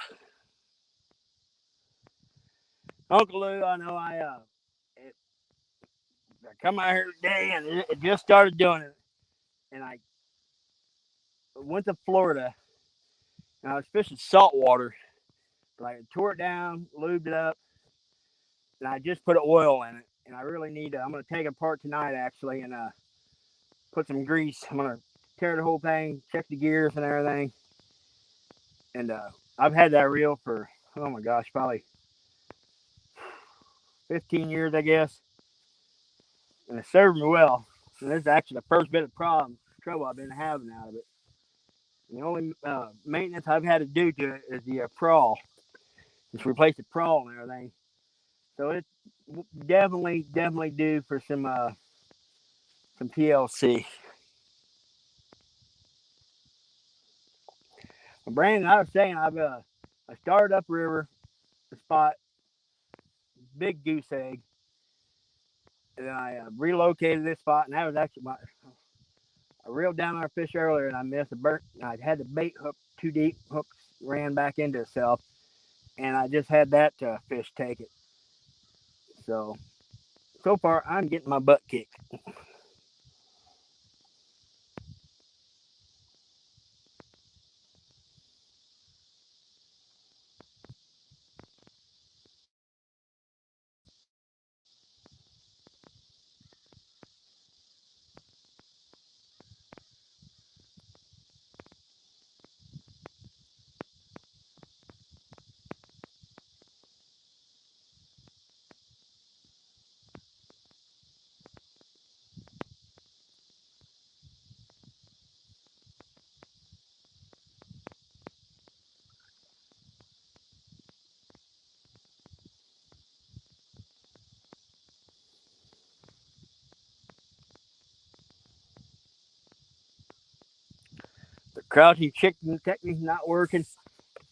[SPEAKER 1] Uncle Lou, I know I come out here today and it just started doing it. And I went to Florida and I was fishing saltwater. But I tore it down, lubed it up, and I just put oil in it. And I really need to. I'm going to take it apart tonight actually and put some grease. I'm going to tear the whole thing, check the gears and everything. And I've had that reel for, oh my gosh, probably 15 years, I guess. And it served me well. And this is actually the first bit of trouble I've been having out of it. And the only maintenance I've had to do to it is the prawl. Just replace the prawl and everything. So it's definitely due for some PLC. Brandon, I was saying I started upriver the spot big goose egg. And then I relocated this spot, and that was actually I reeled down our fish earlier, and I missed a burnt. I had the bait hook too deep. Hook ran back into itself, and I just had that fish take it. So far, I'm getting my butt kicked. The crouching chicken technique's not working.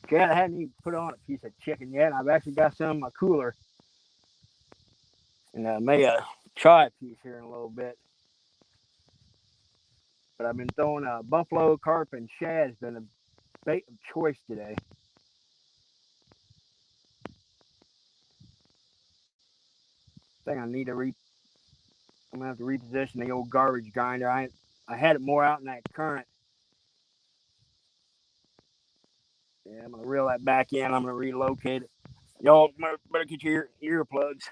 [SPEAKER 1] Chad, I hadn't even put on a piece of chicken yet. I've actually got some in my cooler, and I may try a piece here in a little bit. But I've been throwing buffalo, carp, and shad has been a bait of choice today. I think I need to I'm gonna have to reposition the old garbage grinder. I had it more out in that current. Yeah, I'm gonna reel that back in. I'm gonna relocate it. Y'all better get your earplugs.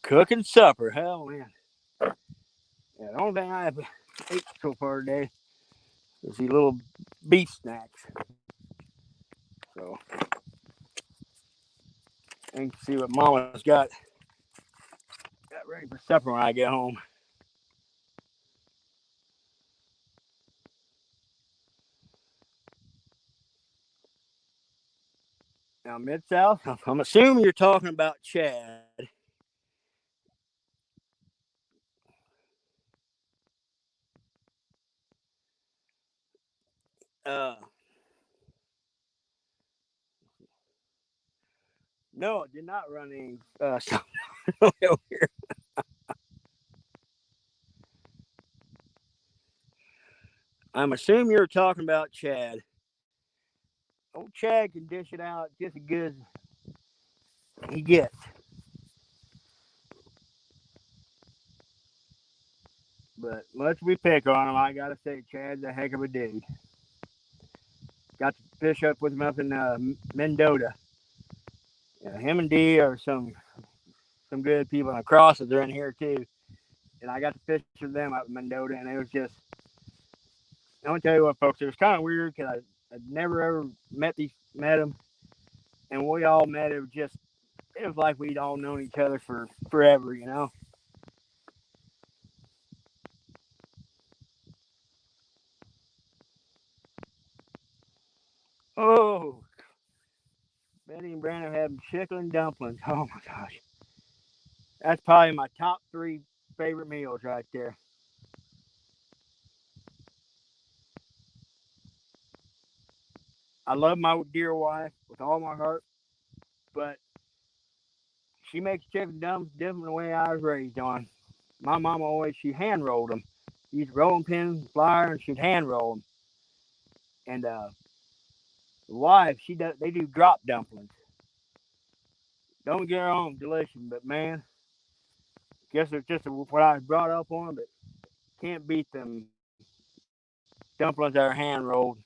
[SPEAKER 1] Cooking supper. Hell, man. Yeah, the only thing I have ate so far today is these little beef snacks. So, and see what Mama's got ready for supper when I get home. Now, Mid South, I'm assuming you're talking about Chad. Uh, no, I did not run any stuff over here. I'm assuming you're talking about Chad. Old Chad can dish it out just as good as he gets. But much we pick on him, I gotta say, Chad's a heck of a dude. Got to fish up with him up in Mendota. Yeah, him and D are some good people, and the crosses are in here too. And I got to fish with them up in Mendota, and it was just I'm gonna tell you what, folks. It was kind of weird because I'd never ever met them, and we all met. It was like we'd all known each other for forever, you know. Oh, Betty and Brandon had chicken dumplings. Oh my gosh, that's probably my top three favorite meals right there. I love my dear wife with all my heart, but she makes chicken dumplings different the way I was raised on. My mama always she hand rolled them. Used rolling pin, flour, and she'd hand roll them. And the wife, they do drop dumplings. Don't get me wrong, delicious, but man, guess it's just what I was brought up on, but can't beat them dumplings that are hand rolled.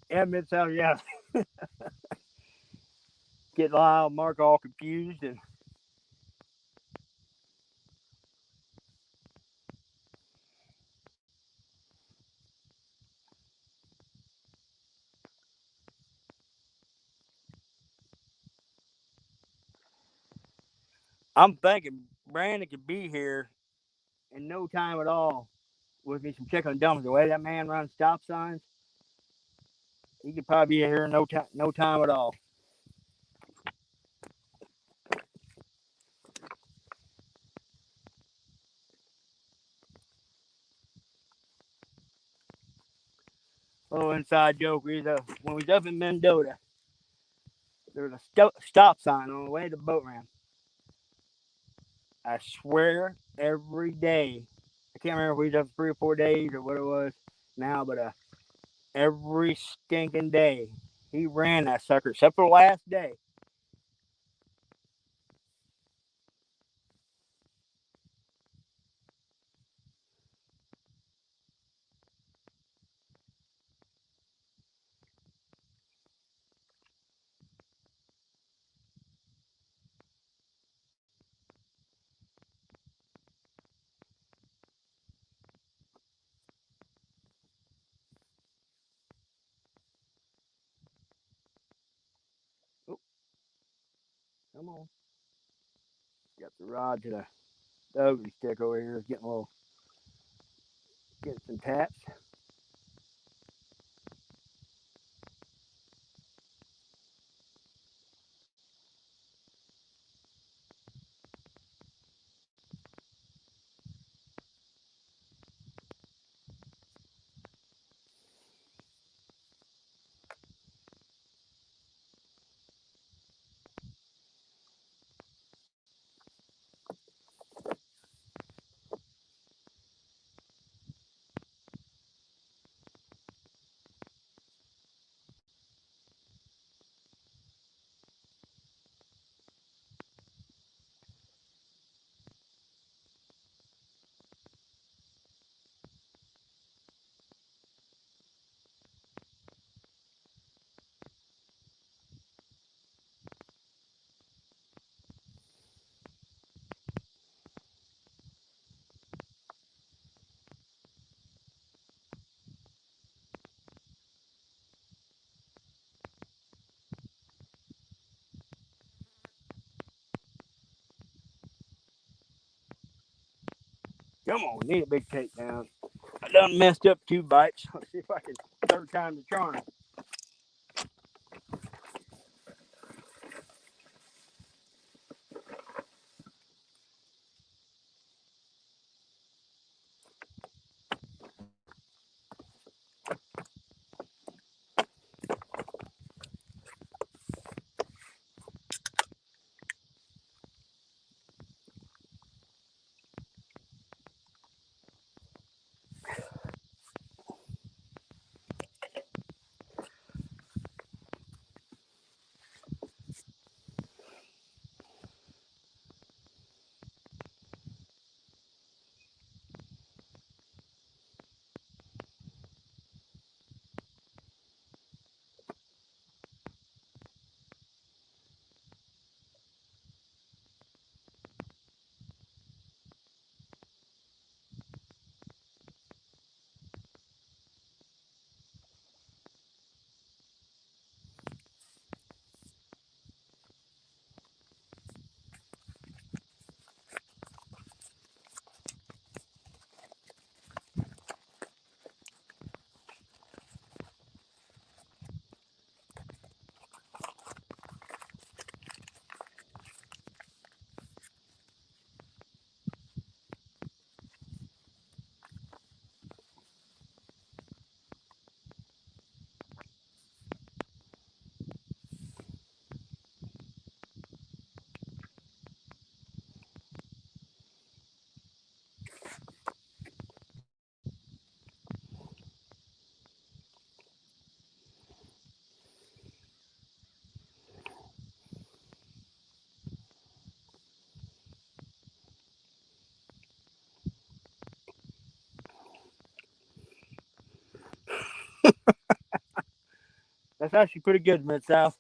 [SPEAKER 1] Yeah, mid south, yeah, get Lyle, Mark all confused, and I'm thinking Brandon could be here in no time at all with me some chicken and dumplings. The way that man runs stop signs, he could probably be here in no time at all. Little inside joke: when we was up in Mendota, there was a stop sign on the way to the boat ramp. I swear, every day. I can't remember if we was up 3 or 4 days or what it was now, but every stinking day he ran that sucker, except for the last day. Oh, come on, got the rod to the ugly stick over here. It's getting some taps. Come on, need a big takedown. I done messed up 2 bites. Let's see if I can third time the charm. That's actually pretty good, Mid South.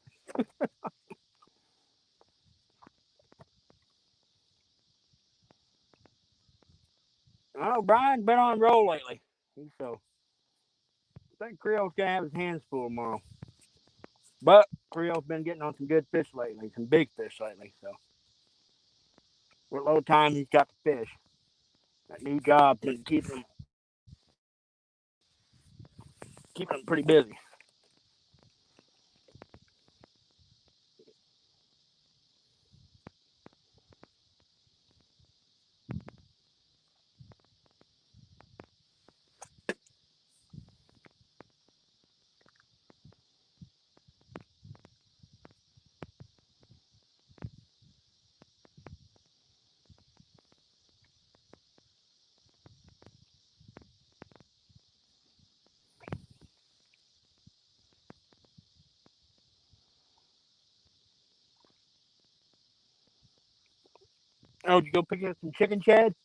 [SPEAKER 1] I know Brian's been on a roll lately. So I think Creole's gonna have his hands full tomorrow. But Creole's been getting on some good fish lately, some big fish lately. So what little time he's got to fish, that new job to keep him pretty busy. Oh, did you go pick up some chicken shad?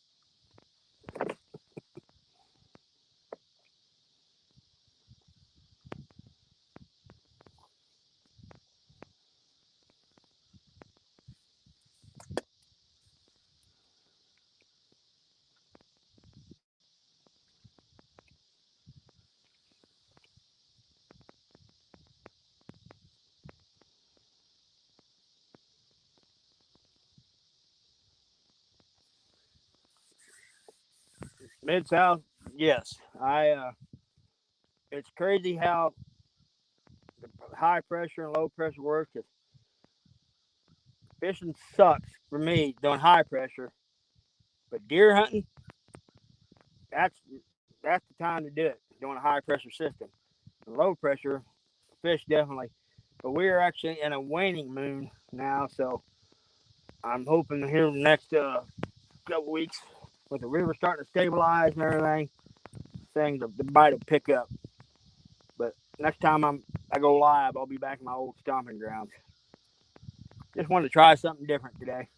[SPEAKER 1] Mid South, yes. I It's crazy how the high pressure and low pressure works. 'Cause fishing sucks for me doing high pressure, but deer hunting, that's that's the time to do it. Doing a high pressure system. The low pressure fish definitely, but we're actually in a waning moon now, so I'm hoping here in the next couple weeks, with the river starting to stabilize and everything, saying the bite will pick up. But next time I go live, I'll be back in my old stomping grounds. Just wanted to try something different today.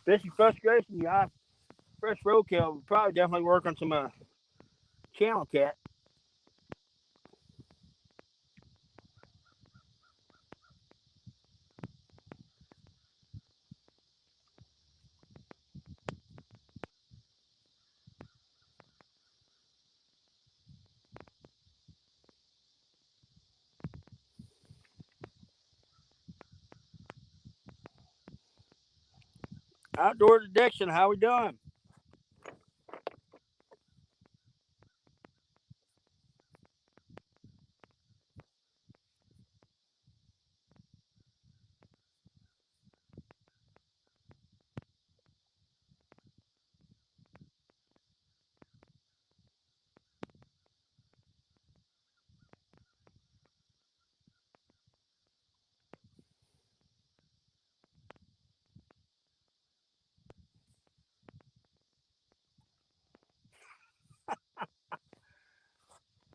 [SPEAKER 1] Fishing frustration, yeah. Fresh roadkill would probably definitely work on some channel cat. Outdoors addiction, how we doing?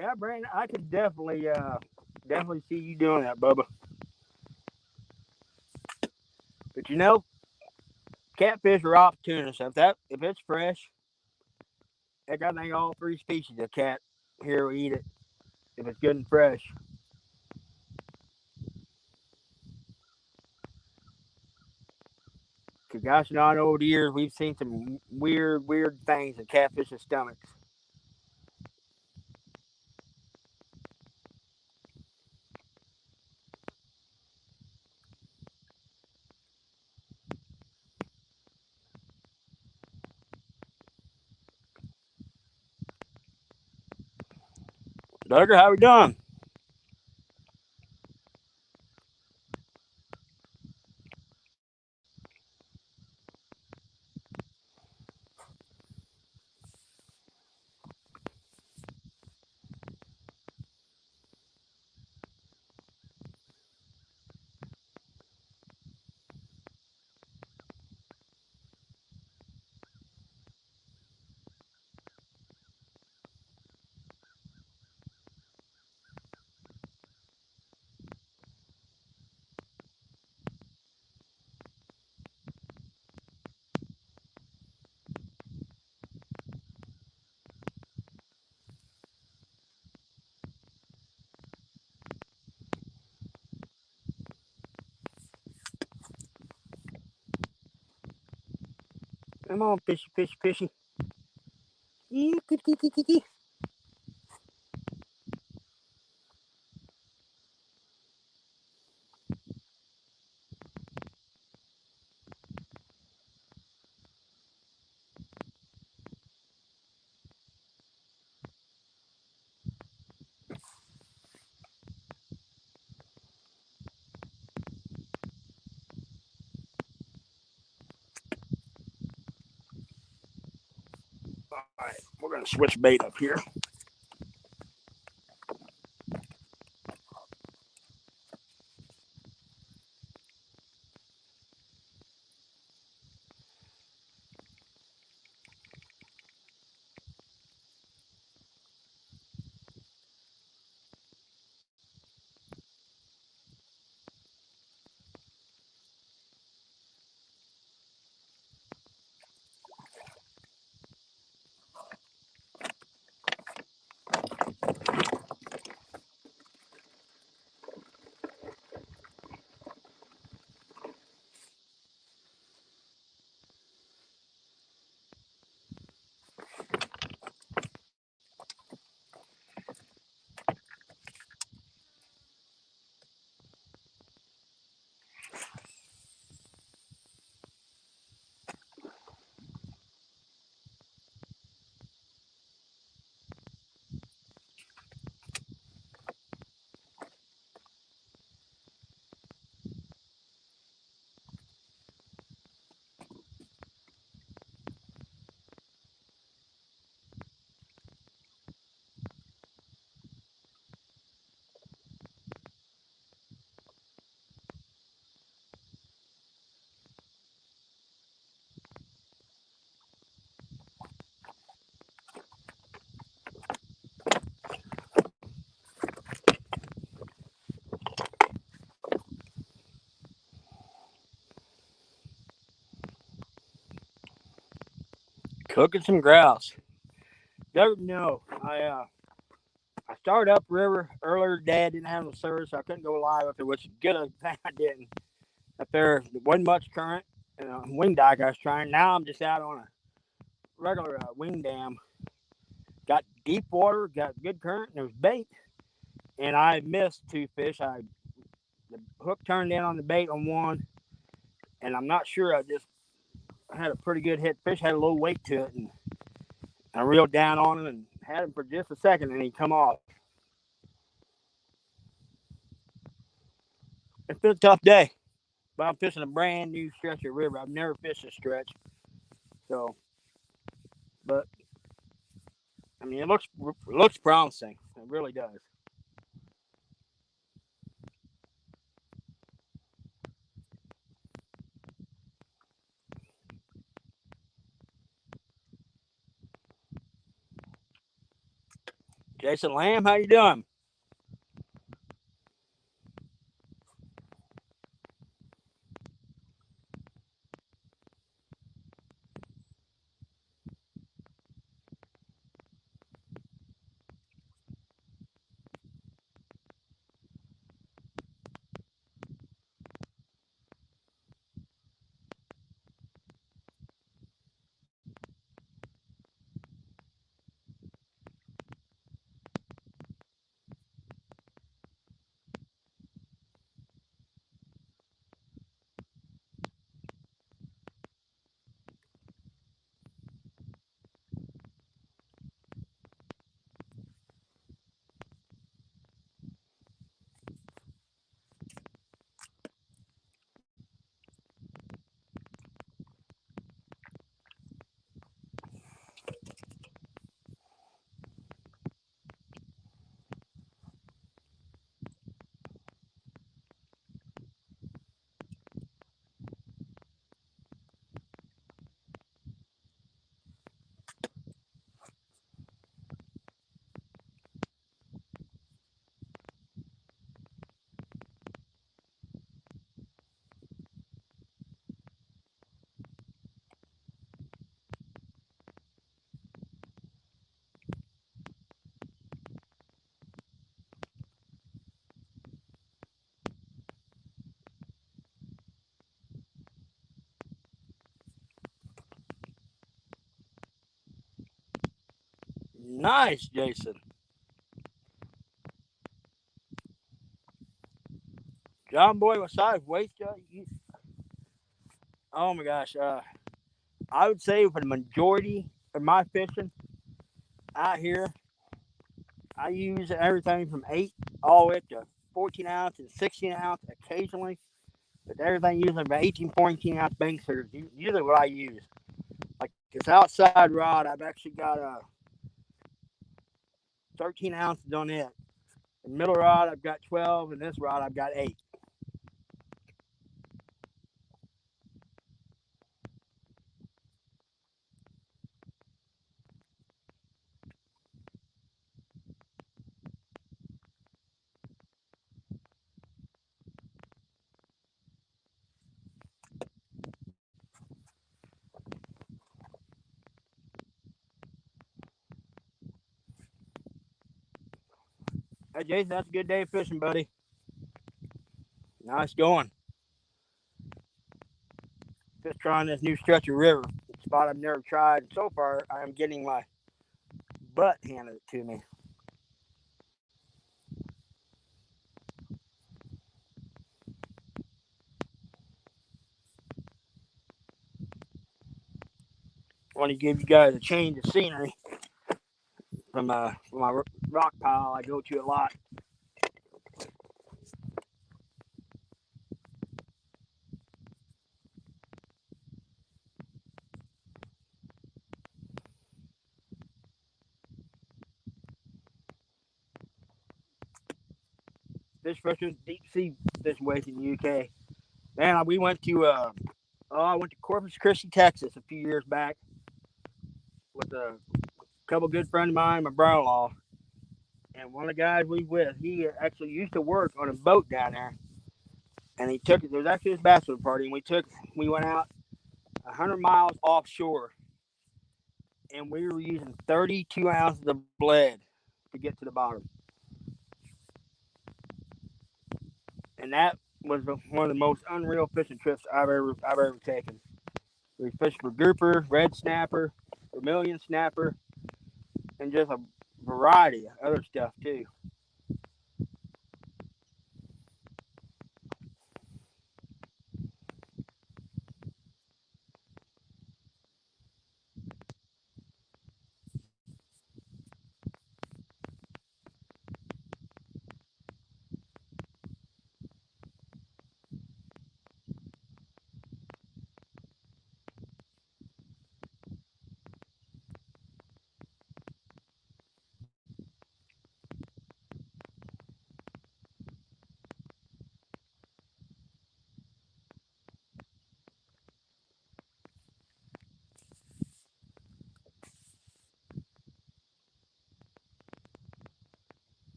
[SPEAKER 1] Yeah, Brandon, I could definitely see you doing that, Bubba. But you know, catfish are opportunists. If it's fresh, heck, I think all three species of cat here will eat it if it's good and fresh. Cause gosh, not over the years we've seen some weird things in catfish's stomachs. Duggar, how we doing? Come on, fishy, fishy, fishy. All right, we're gonna switch bait up here. Cooking some grouse. No, I started upriver earlier today. I didn't have no service, so I couldn't go live up there, which is good thing I didn't. Up there wasn't much current. Wing dike I was trying. Now I'm just out on a regular wing dam. Got deep water, got good current, and there was bait. And I missed two fish. The hook turned in on the bait on one, and I'm not sure. I just had a pretty good hit. Fish had a little weight to it, and I reeled down on him and had him for just a second, and he come off. It's been a tough day, but I'm fishing a brand new stretch of river. I've never fished a stretch, so but I mean it looks promising. It really does. Jason Lamb, how you doing? Nice, Jason. John Boy, what size weight? Oh my gosh. I would say for the majority of my fishing out here, I use everything from 8 all the way up to 14 ounce and 16 ounce occasionally. But everything usually about 18, 14 ounce bank suckers. Usually what I use. Like this outside rod, I've actually got 13 ounces on it. The middle rod, I've got 12, and this rod, I've got 8. Hey, Jason, that's a good day of fishing, buddy. Nice going. Just trying this new stretch of river. Spot I've never tried. So far, I am getting my butt handed to me. I want to give you guys a change of scenery from my rock pile I go to a lot. This fishing, deep sea fishing ways in the UK. Man, we went to I went to Corpus Christi, Texas, a few years back with a couple good friends of mine, my brother-in-law, and one of the guys we with. He actually used to work on a boat down there, and he took it. There was actually his bachelor party, and we went out 100 miles offshore, and we were using 32 ounces of lead to get to the bottom, and that was one of the most unreal fishing trips I've ever taken. We fished for grouper, red snapper, vermilion snapper, and just a variety of other stuff too.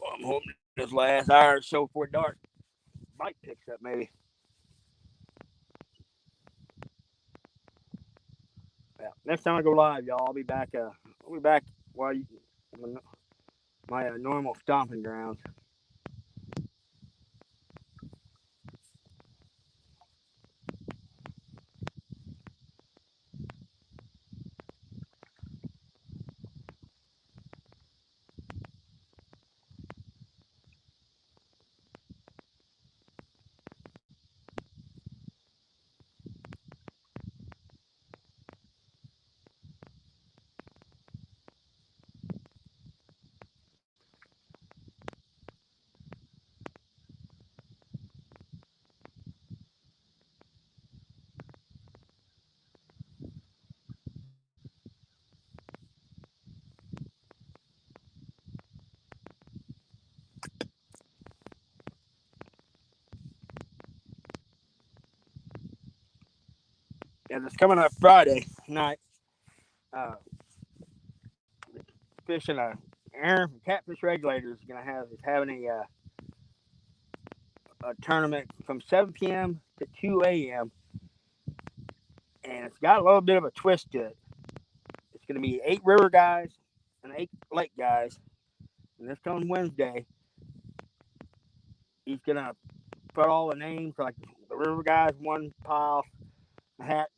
[SPEAKER 1] Well, I'm hoping this last hour or so before dark bite picks up maybe. Yeah. Next time I go live, y'all, I'll be back. I'll be back while you, my normal stomping grounds. Yeah, it's coming up Friday night. Uh, fishing Aaron from Catfish Regulators is having a tournament from 7 p.m. to 2 a.m. and it's got a little bit of a twist to it. It's going to be 8 river guys and 8 lake guys. And this coming Wednesday, he's gonna put all the names like the river guys one pile hat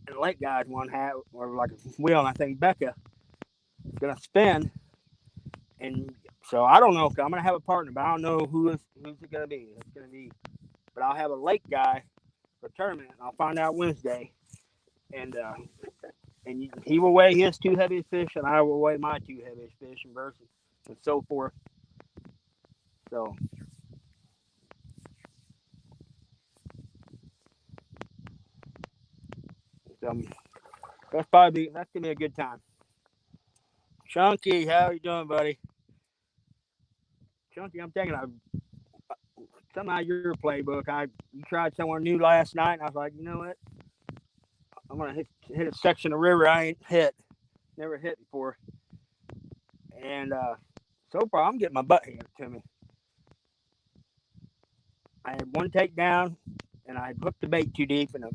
[SPEAKER 1] and the lake guys one hat or like a wheel. And I think Becca is gonna spin. And so I don't know. I'm gonna have a partner, but I don't know who's it gonna be. It's gonna be, but I'll have a lake guy for tournament. I'll find out Wednesday, and he will weigh his 2 heaviest fish, and I will weigh my 2 heaviest fish, and so forth. So, so that's gonna be a good time. Chunky, how you doing, buddy? Chunky, I'm taking somehow your playbook. You tried somewhere new last night, and I was like, you know what? I'm gonna hit a section of river I ain't never hit before, and so far I'm getting my butt handed to me. I had one takedown, and I hooked the bait too deep, and the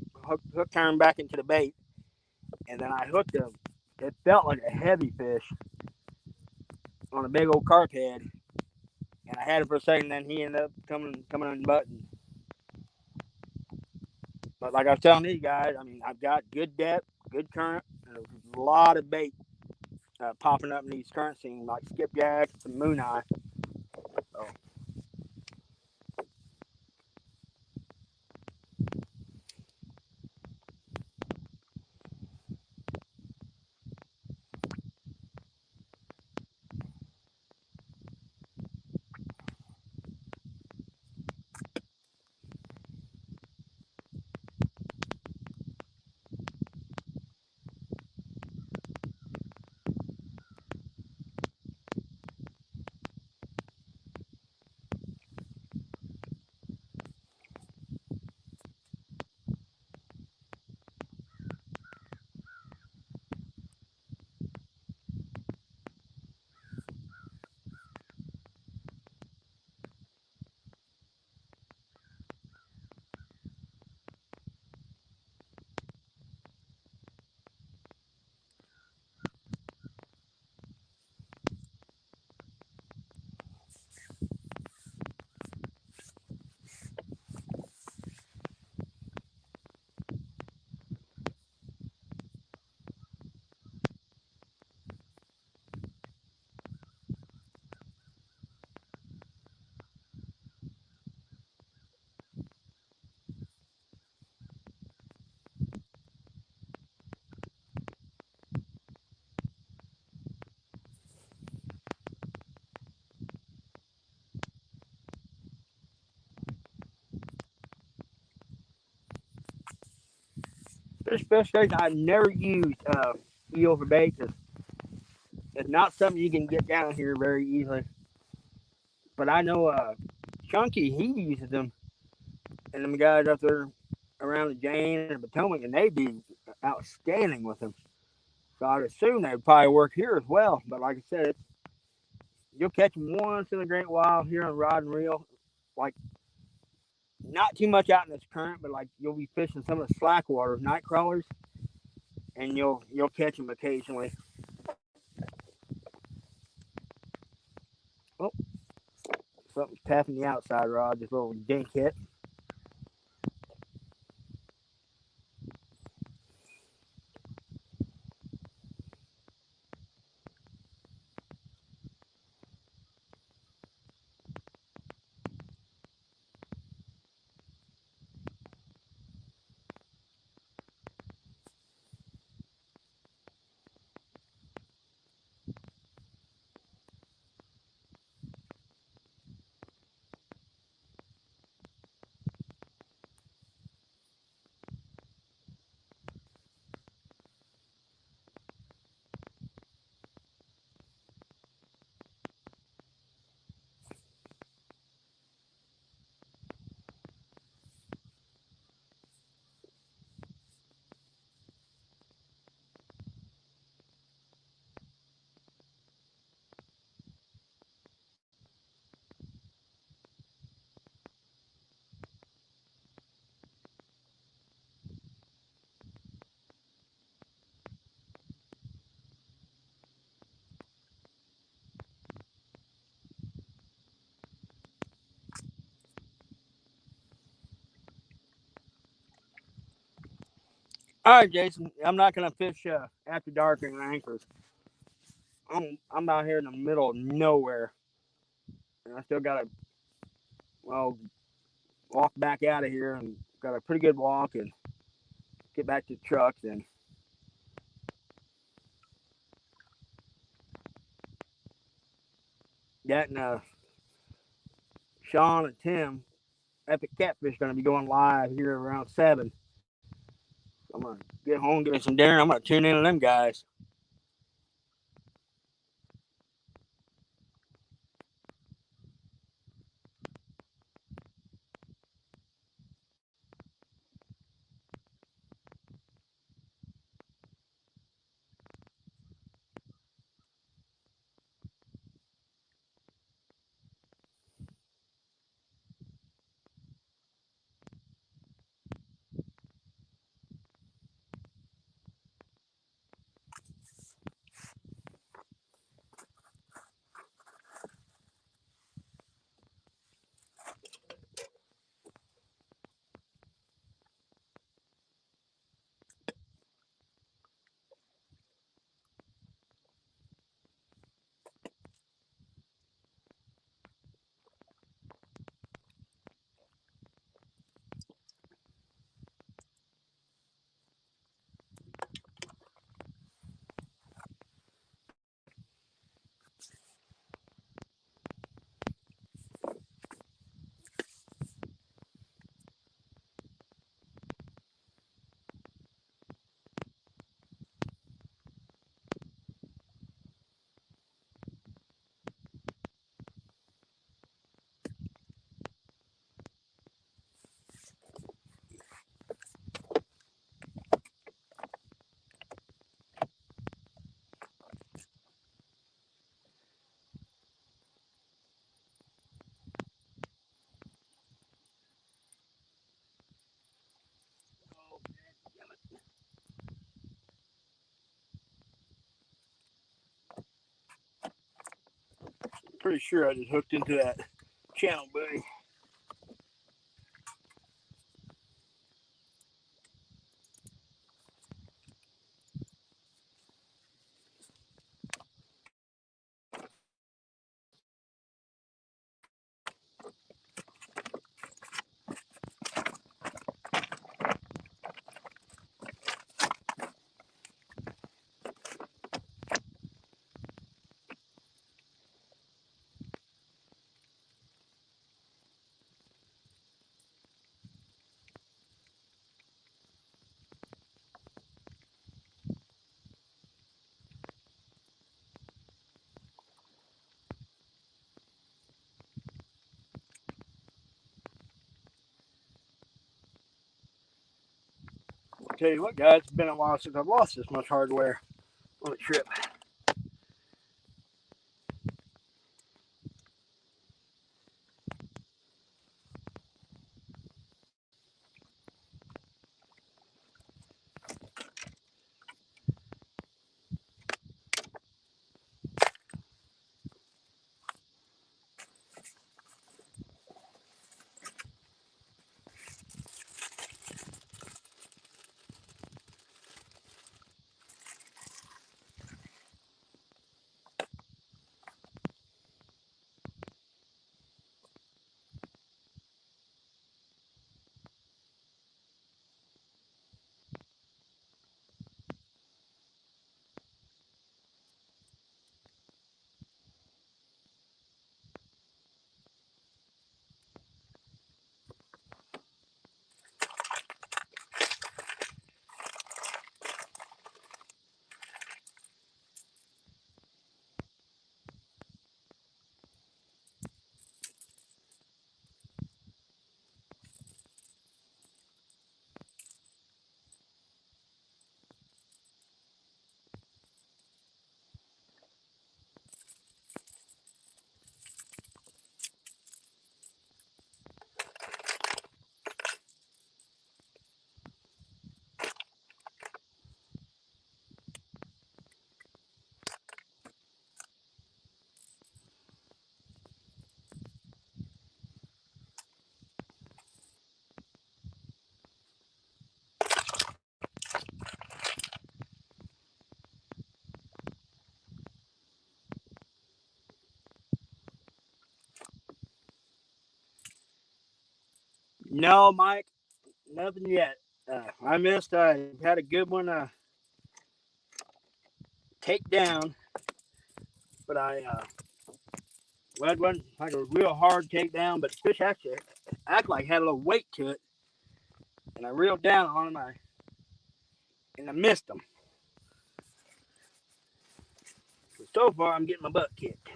[SPEAKER 1] hook turned back into the bait, and then I hooked him. It felt like a heavy fish on a big old carp head, and I had him for a second. Then he ended up coming unbuttoned. But like I was telling these guys, I mean, I've got good depth, good current, and a lot of bait popping up in these current scenes, like skipjack and moon eye. So, fish station, I've never used eel for bait because it's not something you can get down here very easily. But I know Chunky, he uses them, and them guys up there around the Jane and Potomac, and they do outstanding with them. So I'd assume they'd probably work here as well. But like I said, you'll catch them once in a great while here on rod and reel. Like not too much out in this current, but like you'll be fishing some of the slack waters, night crawlers, and you'll catch them occasionally. Oh, something's tapping the outside rod. This little dink hit. All right, Jason. I'm not gonna fish after dark in anchors. I'm out here in the middle of nowhere, and I still gotta well walk back out of here and got a pretty good walk and get back to the truck. Then that and Sean and Tim, Epic Catfish, gonna be going live here around 7. I'm gonna get home, get me some dinner. I'm gonna tune in to them guys. Pretty sure I just hooked into that channel, buddy. I'll tell you what, guys, it's been a while since I've lost this much hardware on a trip. No, Mike, nothing yet. I missed. I had a good one take down, but well, it wasn't like a real hard takedown, but the fish actually act like had a little weight to it, and I reeled down on him, and I missed him. So far, I'm getting my butt kicked.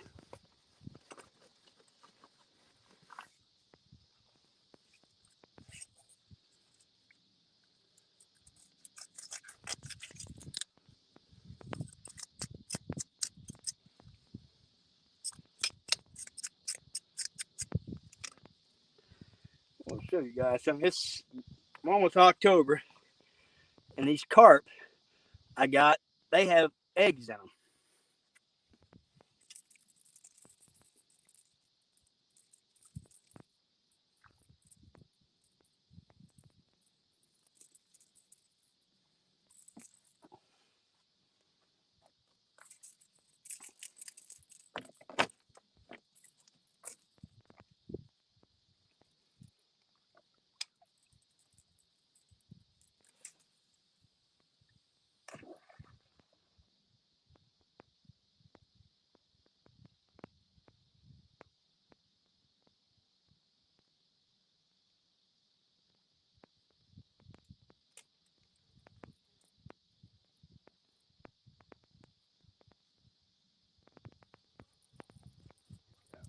[SPEAKER 1] I'll show you guys something. It's almost October, and these carp I got, they have eggs in them.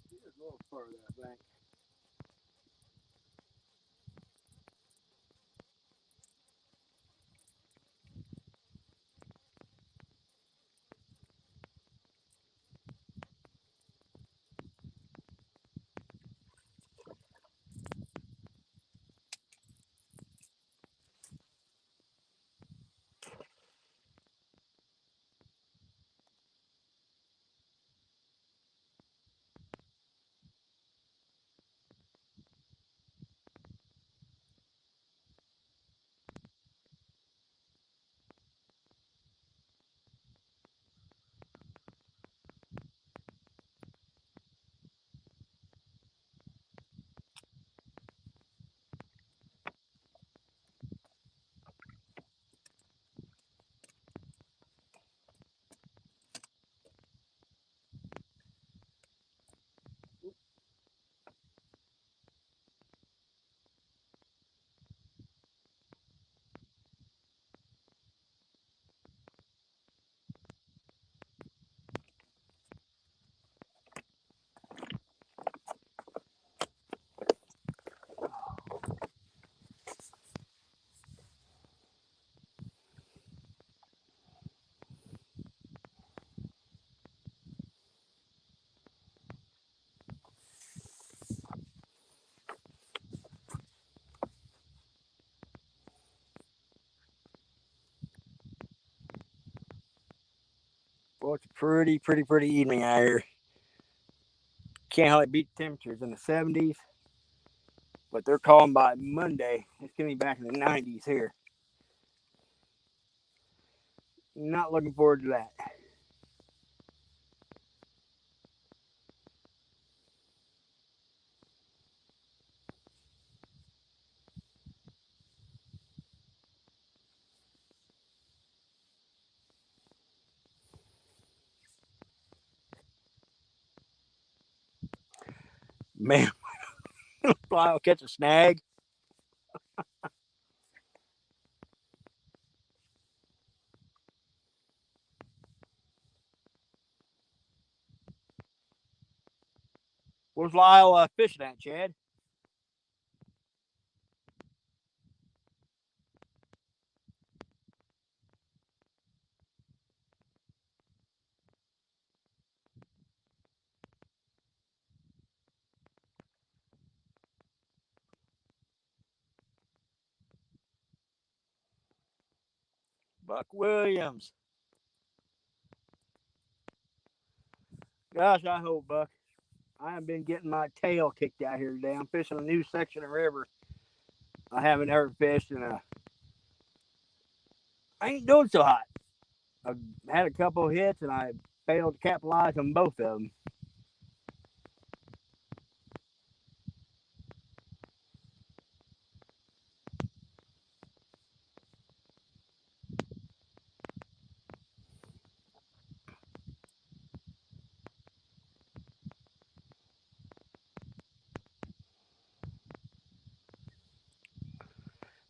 [SPEAKER 1] Here's a little further, I think. Well, it's a pretty evening out here. Can't hardly beat the temperatures in the 70s, but they're calling by Monday. It's going to be back in the 90s here. Not looking forward to that. Man, I'll catch a snag. Where's Lyle fishing at, Chad? Buck Williams. Gosh, I hope, Buck. I have been getting my tail kicked out here today. I'm fishing a new section of river I haven't ever fished, and I ain't doing so hot. I've had a couple of hits, and I failed to capitalize on both of them.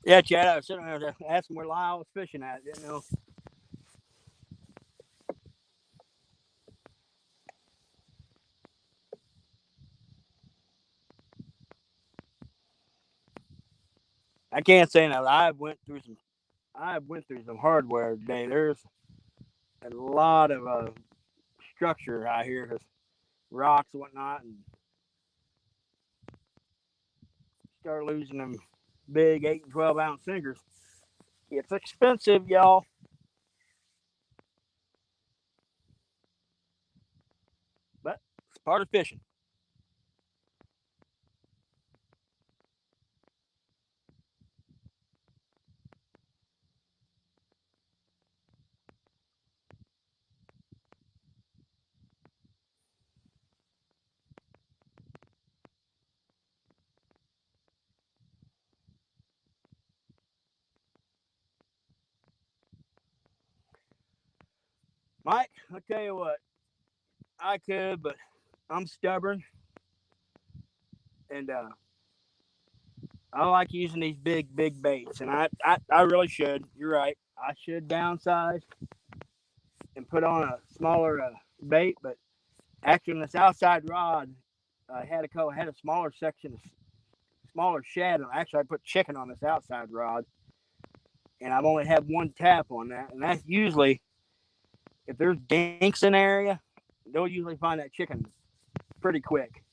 [SPEAKER 1] Yeah, Chad, I was sitting there asking where Lyle was fishing at. Didn't know. I can't say that I went through some hardware today. There's a lot of structure out here, cause rocks and whatnot, and start losing them big 8 and 12 ounce sinkers. It's expensive, y'all, but it's part of fishing. Mike, I'll tell you what, I could, but I'm stubborn, and I like using these big baits, and I really should. You're right. I should downsize and put on a smaller bait, but actually, on this outside rod, I had a smaller section, smaller shad. Actually, I put chicken on this outside rod, and I've only had one tap on that, and that's usually if there's dinks in the area, they'll usually find that chicken pretty quick.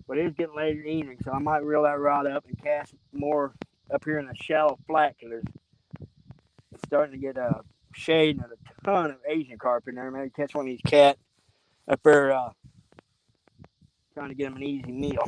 [SPEAKER 1] But it's getting late in the evening, so I might reel that rod up and cast more up here in the shallow flat because it's starting to get shade and a ton of Asian carp in there. Maybe catch one of these cat up there trying to get them an easy meal.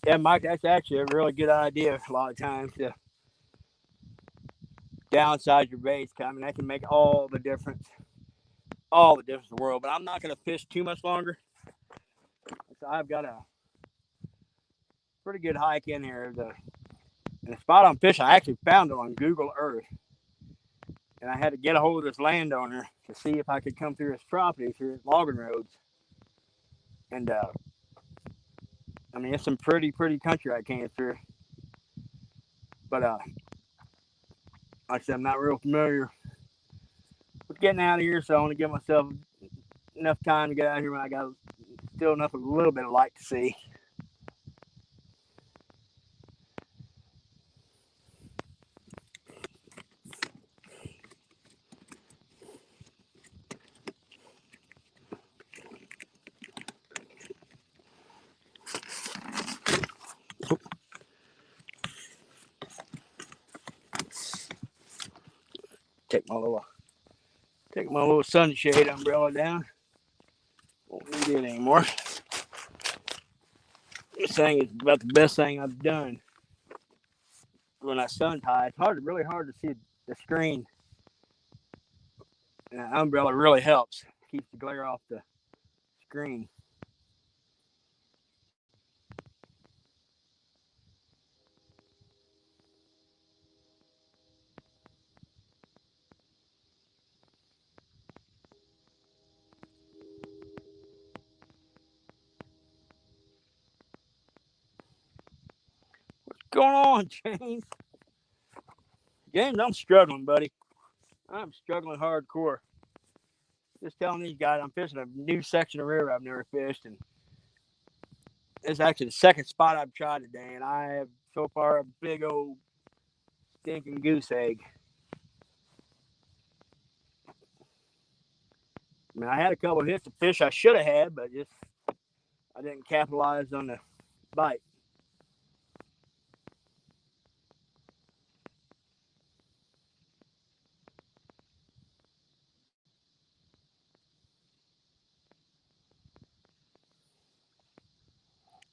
[SPEAKER 1] Yeah, Mike, that's actually a really good idea. A lot of times to downsize your baits. I mean, that can make all the difference in the world. But I'm not going to fish too much longer. So I've got a pretty good hike in here. And the spot I'm fishing, I actually found it on Google Earth, and I had to get a hold of this landowner to see if I could come through his property through his logging roads. And I mean, it's some pretty country I came through. But like I said, I'm not real familiar with getting out of here, so I want to give myself enough time to get out here when I got still enough of a little bit of light to see. Take my little sunshade umbrella down. Won't need it anymore. This thing is about the best thing I've done. When I sun tie, it's really hard to see the screen And that umbrella really helps. Keeps the glare off the screen. What's going on, James? James, I'm struggling, buddy. I'm struggling hardcore. Just telling these guys I'm fishing a new section of river I've never fished, and it's actually the second spot I've tried today, and I have so far a big old stinking goose egg. I mean, I had a couple of hits of fish I should have had, but just I didn't capitalize on the bite.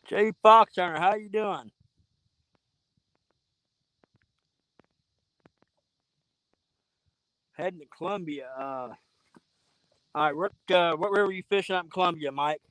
[SPEAKER 1] Jay Fox Hunter, how you doing? Heading to Columbia. All right, what river are you fishing up in Columbia, Mike?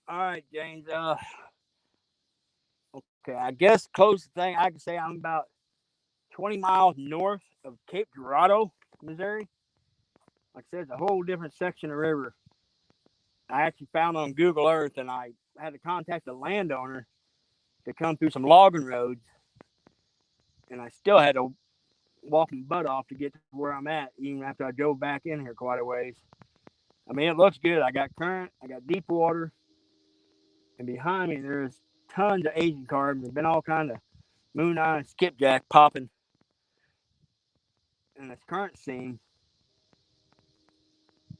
[SPEAKER 1] All right, James. Okay, I guess closest thing I can say I'm about 20 miles north of Cape Girardeau, Missouri. Like I said, it's a whole different section of river. I actually found on Google Earth, and I had to contact the landowner to come through some logging roads, and I still had to walk my butt off to get to where I'm at, even after I drove back in here quite a ways. I mean, it looks good. I got current, I got deep water, and behind me there's tons of Asian carp. There's been all kind of moon eye and skipjack popping in this current scene.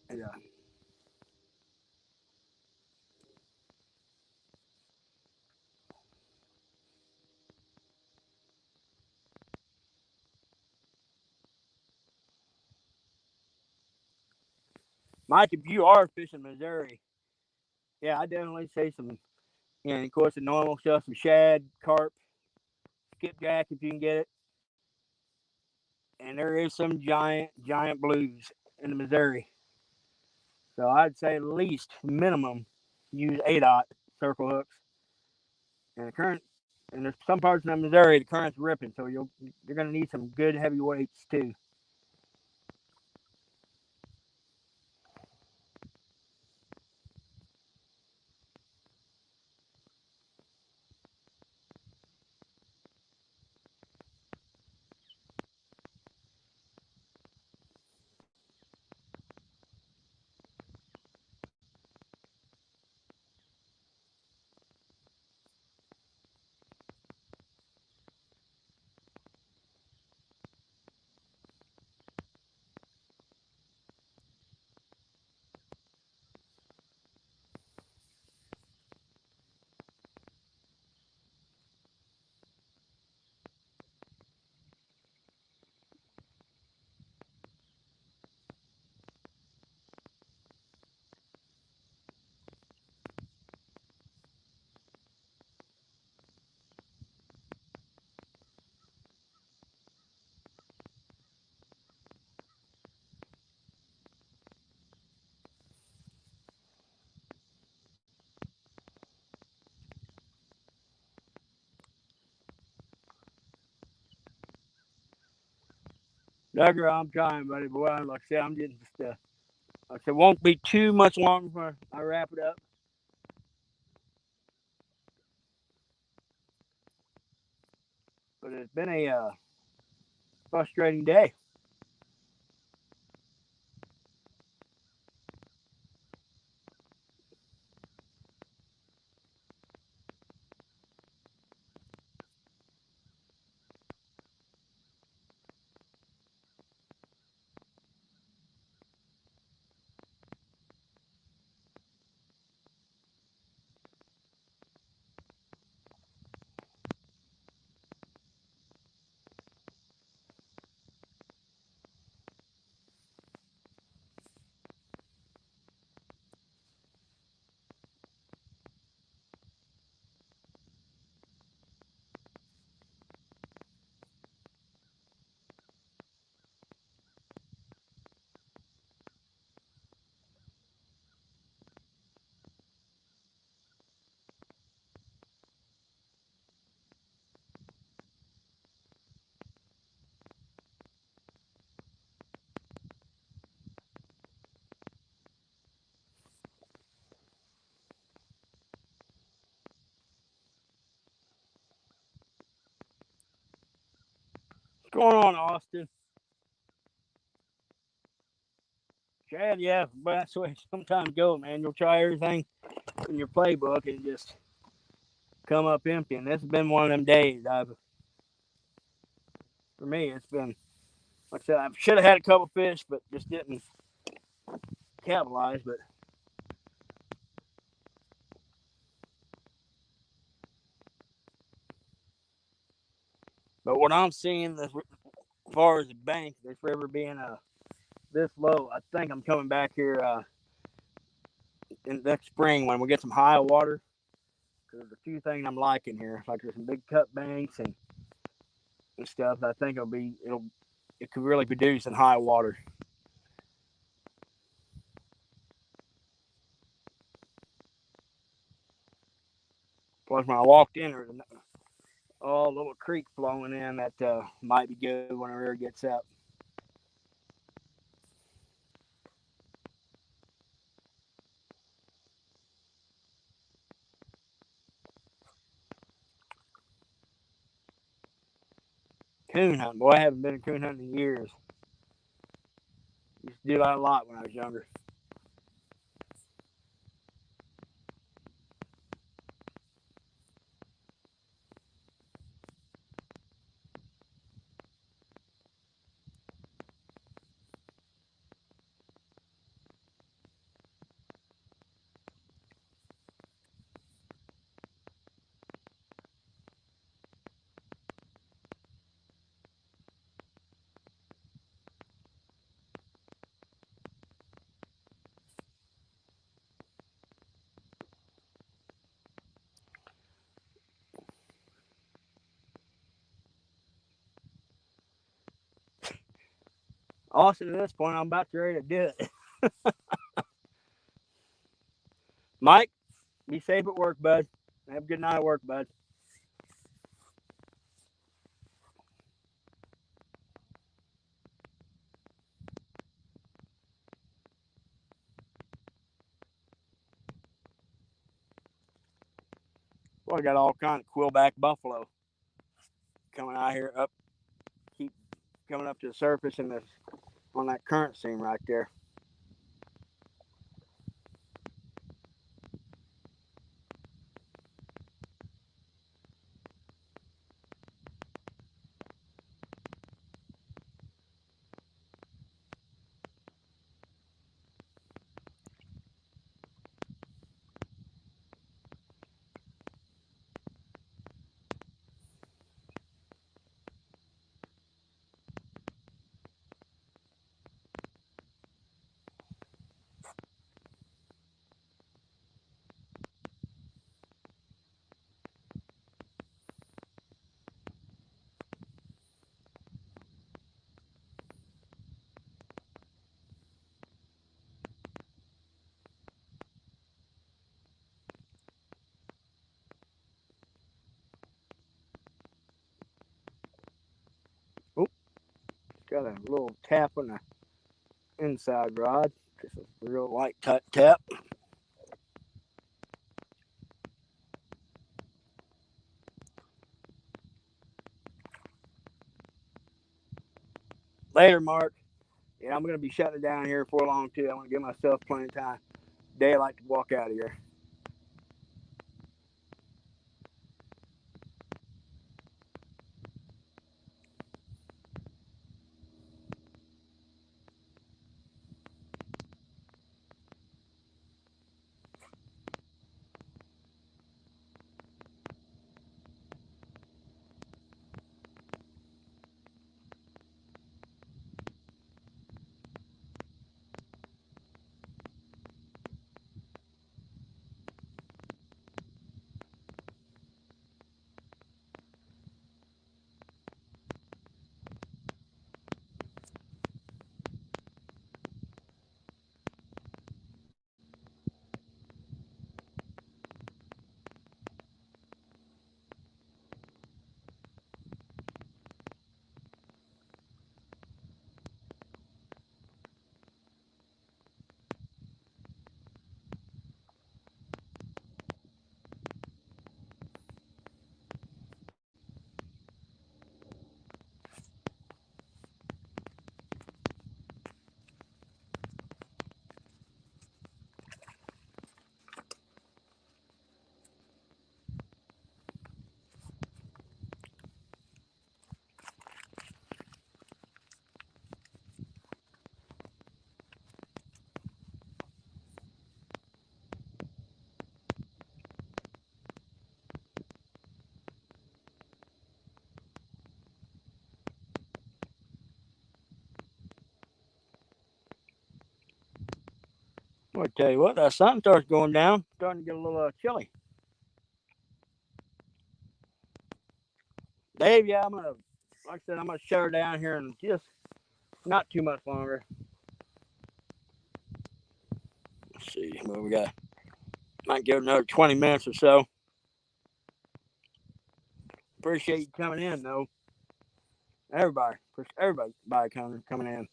[SPEAKER 1] And, Mike, if you are fishing Missouri, yeah, I definitely say some, of course, the normal stuff, some shad, carp, skipjack if you can get it. And there is some giant blues in the Missouri. So I'd say at least minimum use 8/0 circle hooks. And the current, and there's some parts of Missouri the current's ripping, so you're gonna need some good heavy weights too. Duggar, I'm trying, buddy, but like I said, I'm getting just like I said, won't be too much longer before I wrap it up. But it's been a frustrating day. going on, Austin? Chad, yeah, but that's the way it sometimes go, man. You'll try everything in your playbook and just come up empty. And this has been one of them days. For me, it's been, like I said, I should have had a couple fish, but just didn't capitalize. But what I'm seeing, as far as the bank, this river being this low, I think I'm coming back here in next spring when we get some high water. Because there's a few things I'm liking here. Like there's some big cut banks and stuff. I think it could really produce in high water. Plus, when I walked in, there's a little creek flowing in that might be good whenever it gets up. Coon hunting, boy, I haven't been coon hunting in years. Used to do that a lot when I was younger. Austin, at this point, I'm about ready to do it. Mike, be safe at work, bud. Have a good night at work, bud. Well, I got all kind of quillback buffalo coming out here keep coming up to the surface and on that current seam right there. Oh, got a little tap on the inside rod. Just a real light tap. Later, Mark. Yeah, I'm going to be shutting it down here for long, too. I want to give myself plenty of time. Daylight to walk out of here. I'll tell you what, that sun starts going down, starting to get a little chilly. Dave, yeah, like I said, I'm gonna shut her down here in just not too much longer. Let's see what we got. Might give it another 20 minutes or so. Appreciate you coming in, though. Everybody coming in.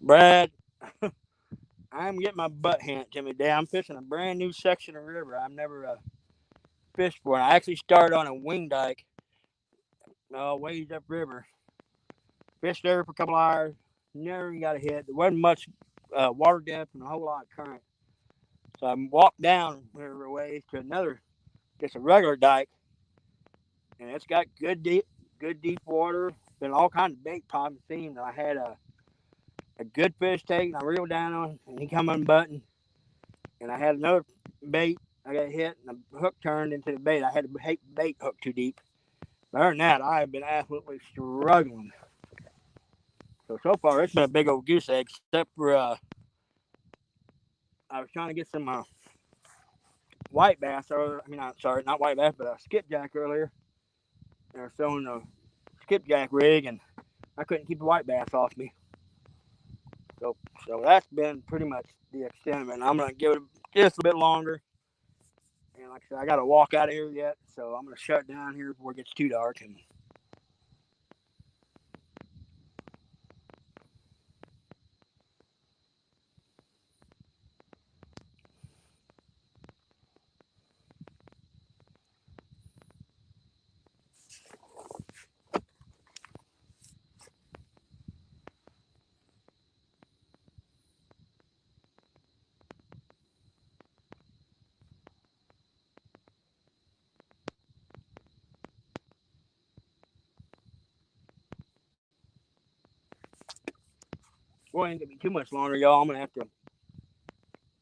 [SPEAKER 1] Brad, I'm getting my butt handed to me today. I'm fishing a brand new section of river I've never fished for. I actually started on a wing dike, ways upriver. Fished there for a couple hours. Never even got a hit. There wasn't much water depth and a whole lot of current. So I walked down river ways to another, just a regular dike, and it's got good deep water. Been all kinds of bait popping. Seen I had a good fish taken. I reeled down on, and he come unbuttoned. And I had another bait. I got hit, and the hook turned into the bait. I had the bait hook too deep. But other than that, I have been absolutely struggling. So far, it's been a big old goose egg, except for I was trying to get some white bass. Not white bass, but a skipjack earlier. They were throwing a skipjack rig, and I couldn't keep the white bass off me. So, so that's been pretty much the extent of it. And I'm gonna give it just a bit longer. And like I said, I got to walk out of here yet, so I'm gonna shut down here before it gets too dark. And boy, ain't gonna be too much longer, y'all. I'm gonna have to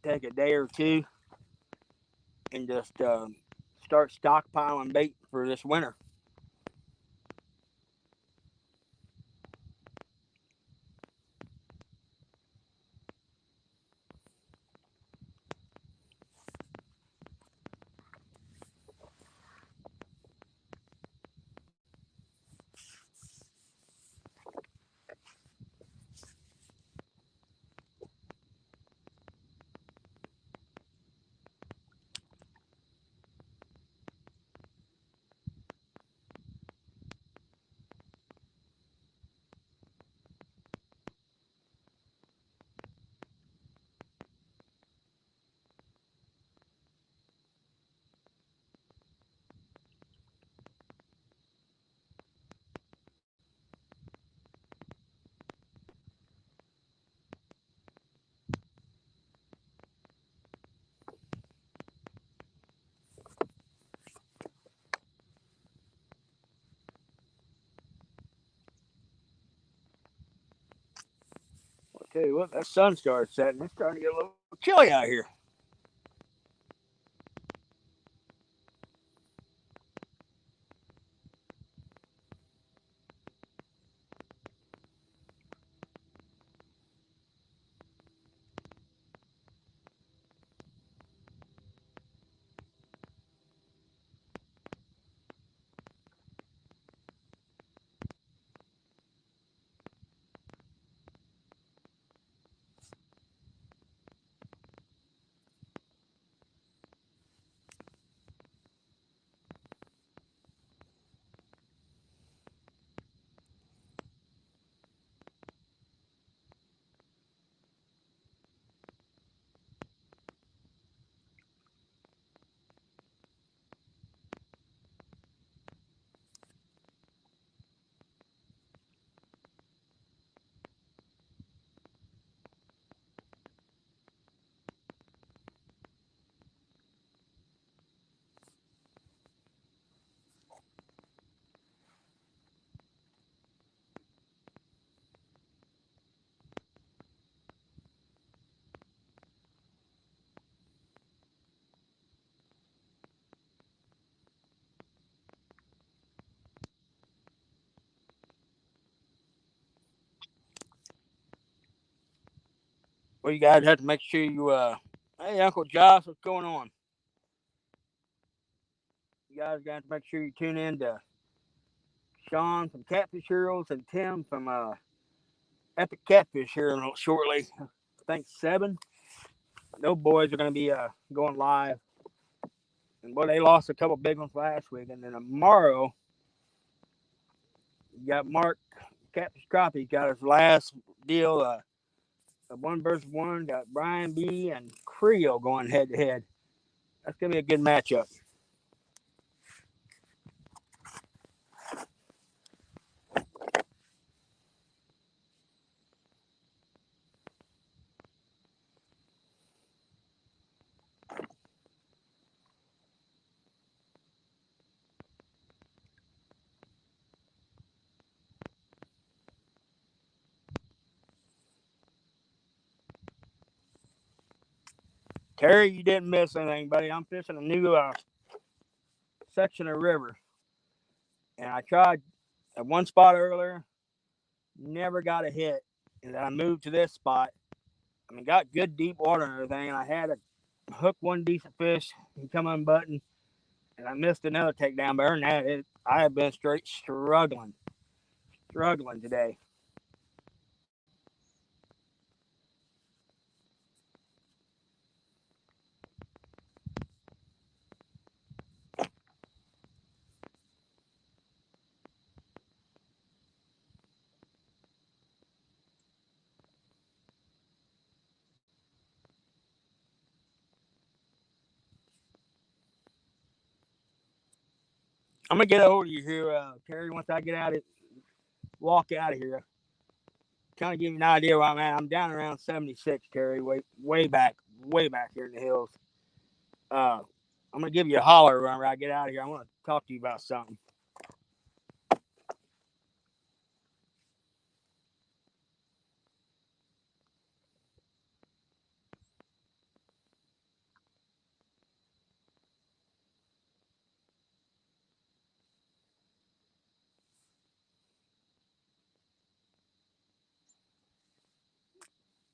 [SPEAKER 1] take a day or two and just start stockpiling bait for this winter. I'll tell you what, that sun started setting. It's starting to get a little chilly out here. Well, you guys have to make sure you, hey, Uncle Josh, what's going on? You guys got to make sure you tune in to Sean from Catfish Heroes and Tim from Epic Catfish here shortly. I think 7. Those boys are going to be going live. And boy, they lost a couple big ones last week. And then tomorrow, you got Mark Catfish Crappie got his last deal. A 1 versus 1. Got Brian B and Creo going head to head. That's going to be a good matchup. Terry, you didn't miss anything, buddy. I'm fishing a new section of river. And I tried at one spot earlier, never got a hit. And then I moved to this spot. I mean, got good deep water and everything. And I had to hook one decent fish and come unbuttoned. And I missed another takedown. But other than that, I have been straight struggling today. I'm gonna get a hold of you here, Terry. Once I get out of walk out of here, kind of give you an idea where I'm at. I'm down around 76, Terry, way back here in the hills. Uh, I'm gonna give you a holler whenever I get out of here. I want to talk to you about something.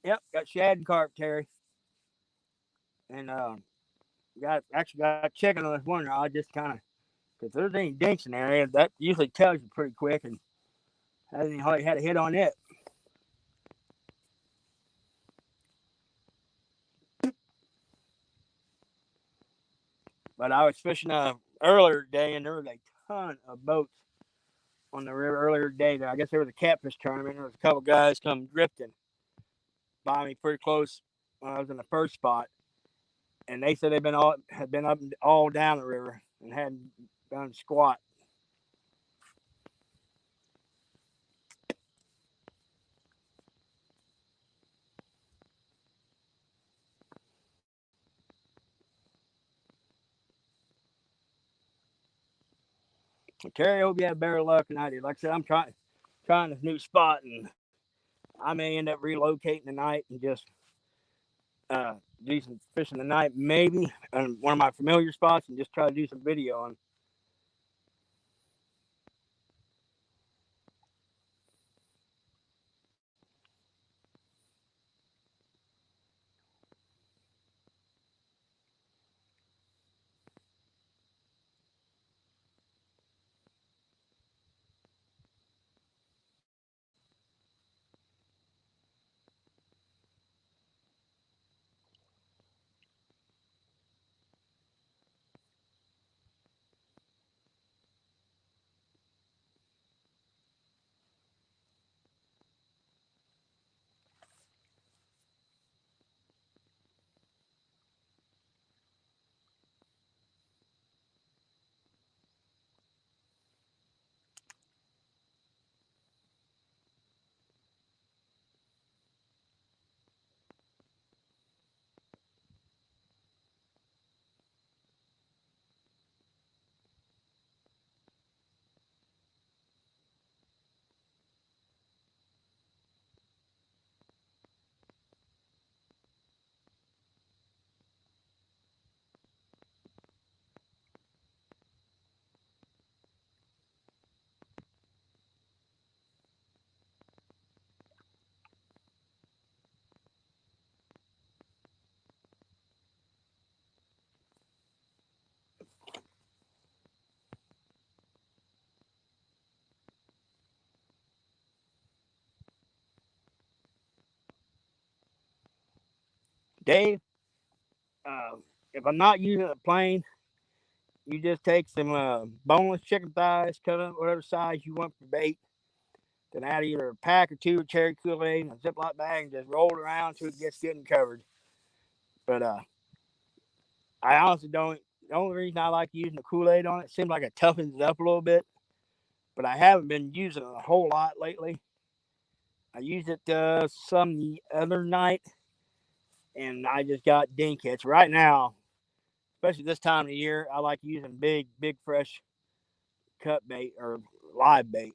[SPEAKER 1] Yep, got shad and carp, Terry, and got chicken on this one. I just kind of, if there's any dinks in the area, that usually tells you pretty quick, and hasn't hardly had a hit on it. But I was fishing earlier today, and there was a ton of boats on the river earlier today. I guess there was a catfish tournament. There was a couple guys come drifting by me pretty close when I was in the first spot, and they said had been up and all down the river and hadn't done squat. Terry, hope you have better luck than I did. Like I said, I'm trying this new spot, and I may end up relocating tonight and just do some fishing tonight, maybe on one of my familiar spots, and just try to do some video on. Dave, uh, if I'm not using a plane, you just take some boneless chicken thighs, cut up whatever size you want for bait, then add either a pack or two of cherry Kool-Aid in a Ziploc bag and just roll it around until it gets good and covered. But I honestly don't. The only reason I like using the Kool-Aid on it seems like it toughens it up a little bit, but I haven't been using it a whole lot lately. I used it some the other night, and I just got dink hits. Right now, especially this time of the year, I like using big fresh cut bait or live bait.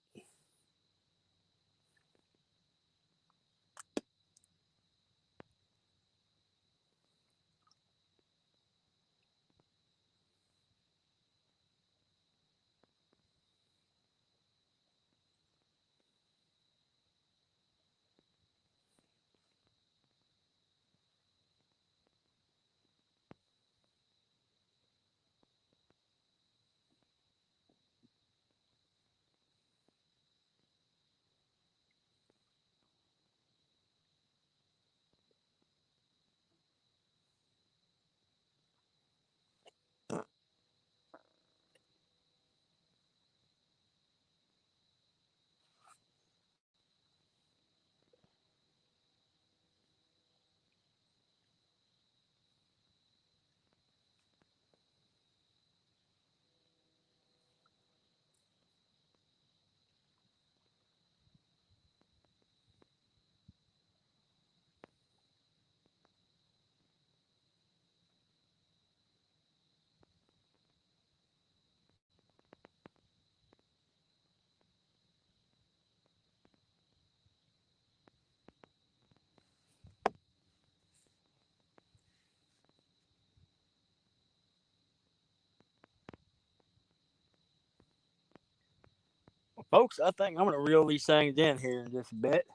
[SPEAKER 1] Well, folks, I think I'm going to reel these things in here in just a bit.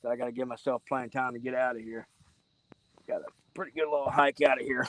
[SPEAKER 1] So I got to give myself plenty of time to get out of here. Got a pretty good little hike out of here.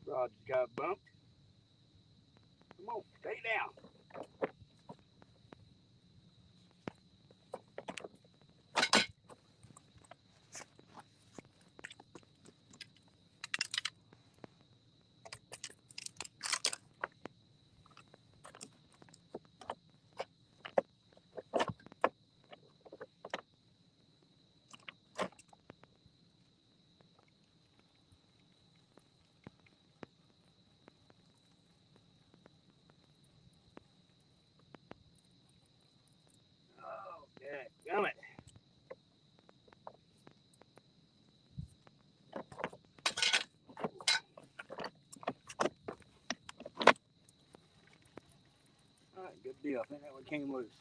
[SPEAKER 1] Rod just got bumped. Come on, stay down. Oh, damn it. All right, good deal. I think that one came loose.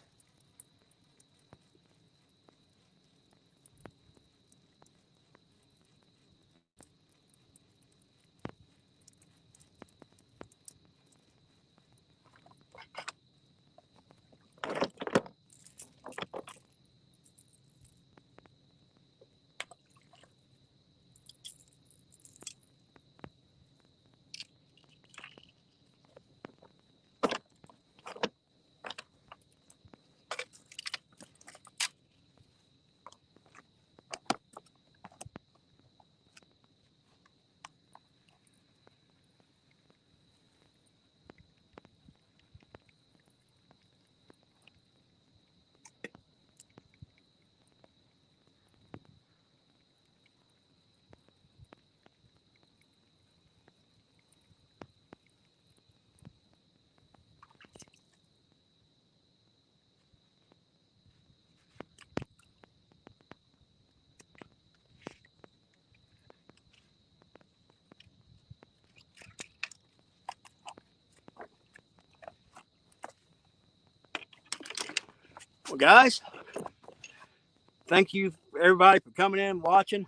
[SPEAKER 1] Well, guys, thank you everybody for coming in and watching.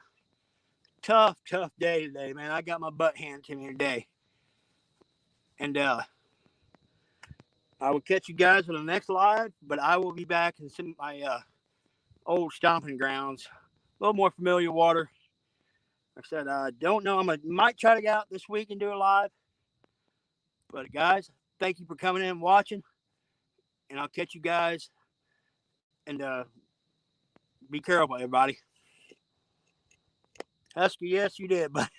[SPEAKER 1] Tough day today, man. I got my butt handed to me today. And I will catch you guys on the next live, but I will be back in some of my old stomping grounds. A little more familiar water. Like I said, I don't know. Might try to get out this week and do a live. But guys, thank you for coming in and watching. And I'll catch you guys. And be careful, everybody. Husky, yes, you did, but